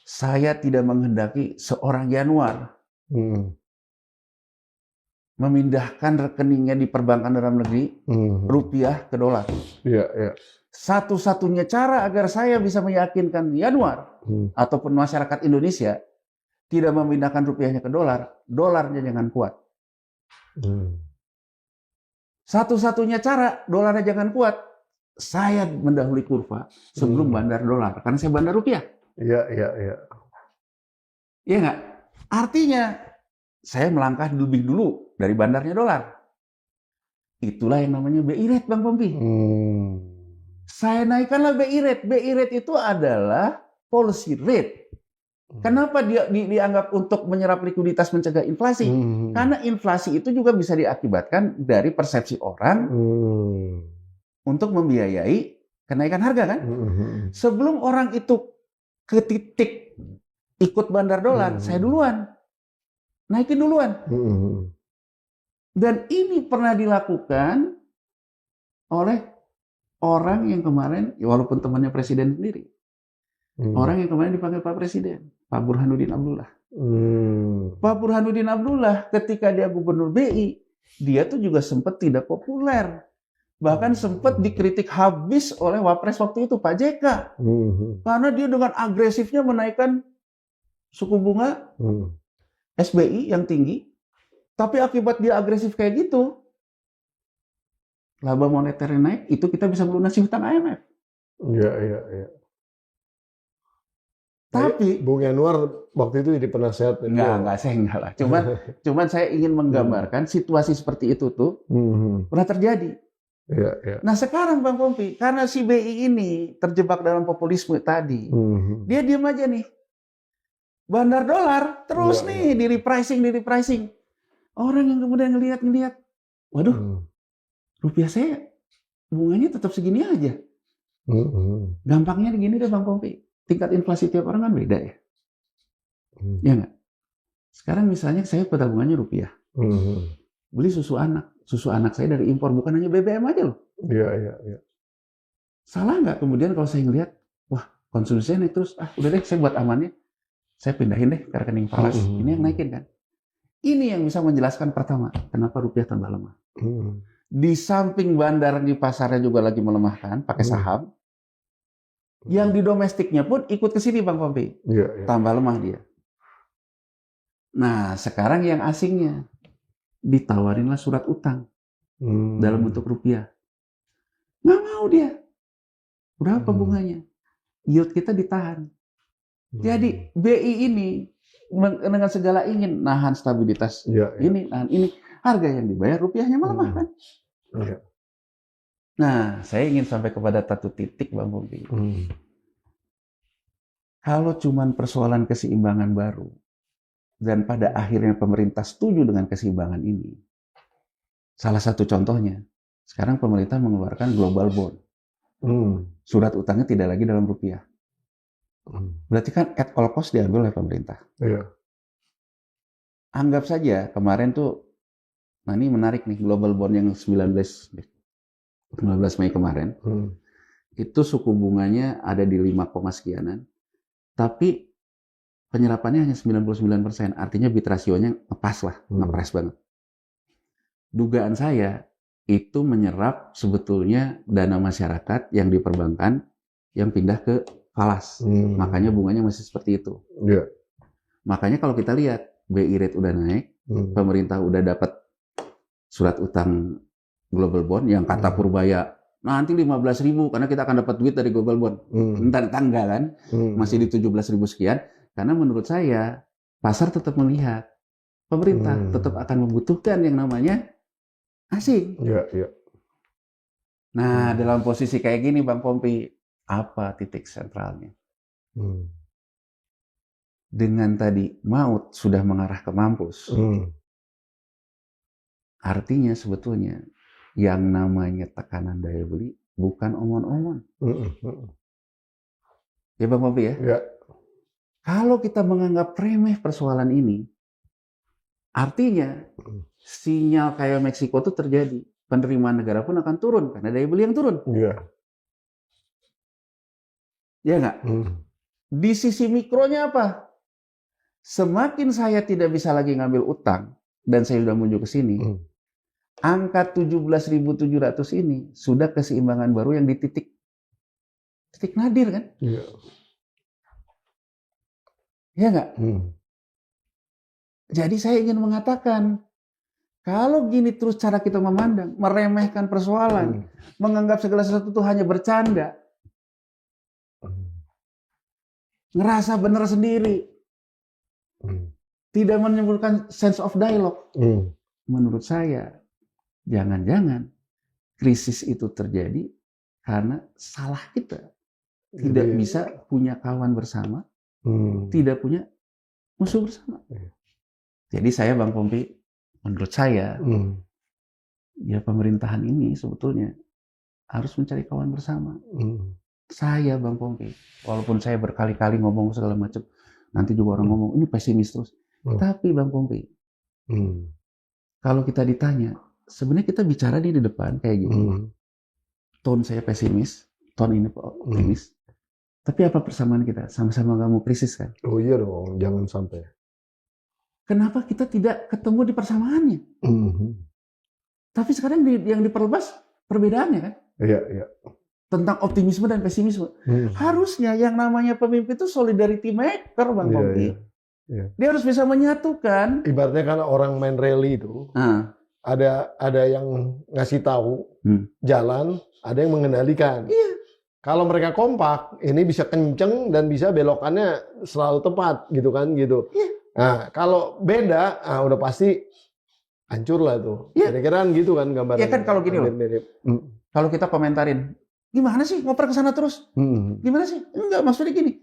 Saya tidak menghendaki seorang Januar memindahkan rekeningnya di perbankan dalam negeri rupiah ke dolar. Iya. Satu-satunya cara agar saya bisa meyakinkan Januar ataupun masyarakat Indonesia tidak memindahkan rupiahnya ke dolar, dolarnya jangan kuat. Satu-satunya cara dolarnya jangan kuat, saya mendahului kurva sebelum bandar dolar, karena saya bandar rupiah. Iya. Iya nggak? Artinya saya melangkah lebih dulu dari bandarnya dolar. Itulah yang namanya BI rate, Bang Pompi. Saya naikkanlah BI rate. BI rate itu adalah policy rate. Kenapa dia dianggap untuk menyerap likuiditas mencegah inflasi? Karena inflasi itu juga bisa diakibatkan dari persepsi orang untuk membiayai kenaikan harga kan? Sebelum orang itu ke titik ikut bandar dolar, saya duluan. Naikin duluan. Dan ini pernah dilakukan oleh orang yang kemarin, walaupun temannya presiden sendiri. Orang yang kemarin dipanggil Pak Presiden, Pak Burhanuddin Abdullah. Pak Burhanuddin Abdullah ketika dia gubernur BI, dia tuh juga sempat tidak populer. Bahkan sempat dikritik habis oleh Wapres waktu itu, Pak JK. Karena dia dengan agresifnya menaikkan suku bunga SBI yang tinggi. Tapi akibat dia agresif kayak gitu, laba moneternya naik, itu kita bisa melunasi hutang IMF. Iya. Tapi Bung Yanuar waktu itu jadi penasehat. Enggak, saya enggak lah. Cuman saya ingin menggambarkan situasi seperti itu tuh pernah terjadi. Iya. Nah sekarang Bang Pompi, karena si BI ini terjebak dalam populisme tadi, dia diam aja nih. Bandar dolar terus nih di repricing. Orang yang kemudian ngelihat, waduh, rupiah saya bunganya tetap segini aja. Gampangnya gini deh Bang Pompi, tingkat inflasi tiap orang kan beda ya. Ya nggak? Sekarang misalnya saya tabungannya rupiah, beli susu anak saya dari impor, bukan hanya BBM aja loh. Iya. Salah nggak kemudian kalau saya ngelihat, wah konsumsinya naik terus, udah deh saya buat amannya, saya pindahin deh ke rekening falas. Ini yang naikin kan? Ini yang bisa menjelaskan pertama, kenapa rupiah tambah lemah. Di samping bandar di pasarnya juga lagi melemahkan, pakai saham. Yang di domestiknya pun ikut ke sini Bang Pompi. Iya. Tambah lemah dia. Nah, sekarang yang asingnya ditawarinlah surat utang dalam bentuk rupiah. Nggak mau dia. Berapa bunganya? Yield kita ditahan. Jadi BI ini dengan segala ingin nahan stabilitas ini, nahan ini, harga yang dibayar rupiahnya melemah kan? Iya. Nah, saya ingin sampai kepada satu titik Bang Pompi. Kalau cuman persoalan keseimbangan baru, dan pada akhirnya pemerintah setuju dengan keseimbangan ini, salah satu contohnya, sekarang pemerintah mengeluarkan global bond. Surat utangnya tidak lagi dalam rupiah. Berarti kan at all cost diambil oleh pemerintah. Iya. Anggap saja kemarin tuh, nah ini menarik nih, global bond yang 19 Mei kemarin, itu suku bunganya ada di 5, sekianan, tapi penyerapannya hanya 99%, artinya bid rasionya ngepas lah, ngepres banget. Dugaan saya, itu menyerap sebetulnya dana masyarakat yang di perbankan yang pindah ke falas. Makanya bunganya masih seperti itu. Iya. Makanya kalau kita lihat, BI rate udah naik, pemerintah udah dapat surat utang global bond yang kata Purbaya nanti 15.000 karena kita akan dapat duit dari global bond. Entar tangga kan, masih di 17.000 sekian. Karena menurut saya pasar tetap melihat pemerintah tetap akan membutuhkan yang namanya asing. Iya. Nah, dalam posisi kayak gini Bang Pompi, apa titik sentralnya? Dengan tadi maut sudah mengarah ke mampus. Artinya sebetulnya yang namanya tekanan daya beli bukan omon-omon. Ya Bang Pompi ya? Iya. Kalau kita menganggap remeh persoalan ini, artinya sinyal kayak Meksiko itu terjadi. Penerimaan negara pun akan turun karena daya beli yang turun. Iya. Ya nggak? Di sisi mikronya apa? Semakin saya tidak bisa lagi ngambil utang, dan saya sudah menuju ke sini, angka 17.700 ini sudah keseimbangan baru yang di titik nadir kan? Iya. Ya nggak? Jadi saya ingin mengatakan, kalau gini terus cara kita memandang, meremehkan persoalan, menganggap segala sesuatu itu hanya bercanda, ngerasa benar sendiri, tidak menimbulkan sense of dialogue. Menurut saya, jangan-jangan krisis itu terjadi karena salah kita. Tidak bisa punya kawan bersama, tidak punya musuh bersama. Jadi saya Bang Pompi, menurut saya, ya pemerintahan ini sebetulnya harus mencari kawan bersama. Saya Bang Pompi, walaupun saya berkali-kali ngomong segala macam, nanti juga orang ngomong, ini pesimis terus. Tapi Bang Pompi, kalau kita ditanya, sebenarnya kita bicara di depan kayak gini. Tone saya pesimis, tone ini optimis. Tapi apa persamaan kita? Sama-sama nggak mau krisis kan? Oh iya dong, jangan sampai. Kenapa kita tidak ketemu di persamaannya? Tapi sekarang yang diperlepas perbedaannya kan? Iya, iya. Tentang optimisme dan pesimisme. Harusnya yang namanya pemimpin itu solidarity maker, Bang Iya, Pongki. iya. Dia harus bisa menyatukan. Ibaratnya kan orang main rally itu, ada yang ngasih tahu jalan, ada yang mengendalikan. Iya. Kalau mereka kompak, ini bisa kenceng dan bisa belokannya selalu tepat, gitu kan, gitu. Iya. Nah, kalau beda, udah pasti hancur lah tuh. Iya. Kira-kira gitu kan gambarnya. Ya kan kalau gini loh. Mirip-mirip. Kalau kita komentarin, gimana sih ngoper ke sana terus? Gimana sih? Enggak, maksudnya gini.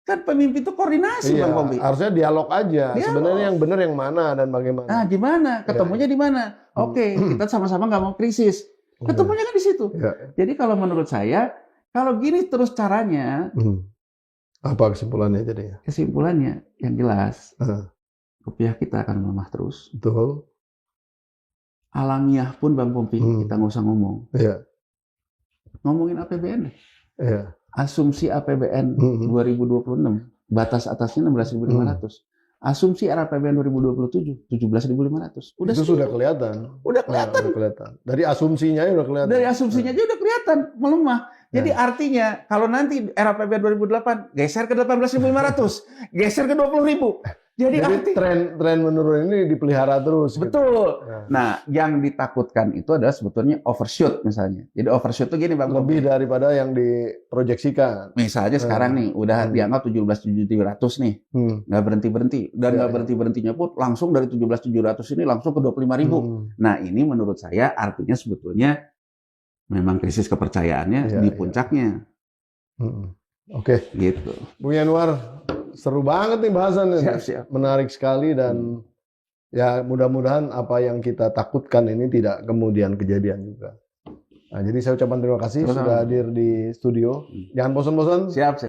Kan pemimpin itu koordinasi, Iya, Bang Pompi. harusnya dialog aja. Dialog. Sebenarnya yang benar yang mana dan bagaimana. Nah, gimana? Ketemunya di mana? Oke, kita sama-sama nggak mau krisis. Ketemunya kan di situ. Ya. Jadi kalau menurut saya, kalau gini terus caranya, apa kesimpulannya jadinya? kesimpulannya yang jelas, rupiah kita akan melemah terus. Betul. Alamiah pun, Bang Pompi, kita nggak usah ngomong. Iya. Ngomongin APBN. Iya. Asumsi APBN 2026, batas atasnya 16.500. Asumsi RAPBN 2027, 17.500. Itu sudah kelihatan. Udah kelihatan. Udah kelihatan. Dari asumsinya udah kelihatan. Dari asumsinya aja udah kelihatan melemah. Jadi artinya kalau nanti RAPBN 2008 geser ke 18.500, geser ke 20.000. Jadi tren menurun ini dipelihara terus. Betul. Gitu. Nah, yang ditakutkan itu adalah sebetulnya overshoot misalnya. Jadi overshoot itu gini, Bang. Lebih daripada yang diproyeksikan. Misalnya sekarang nih udah dianggap 17.700 nih. Nggak berhenti-berhenti. Dan nggak berhenti-berhentinya pun langsung dari 17.700 ini langsung ke 25.000. Nah, ini menurut saya artinya sebetulnya memang krisis kepercayaannya di puncaknya. Oke. Gitu. Bung Yanuar, seru banget nih bahasannya. Siap. Menarik sekali dan ya mudah-mudahan apa yang kita takutkan ini tidak kemudian kejadian juga. Nah, jadi saya ucapkan terima kasih sudah hadir di studio. Jangan bosan-bosan. Siap.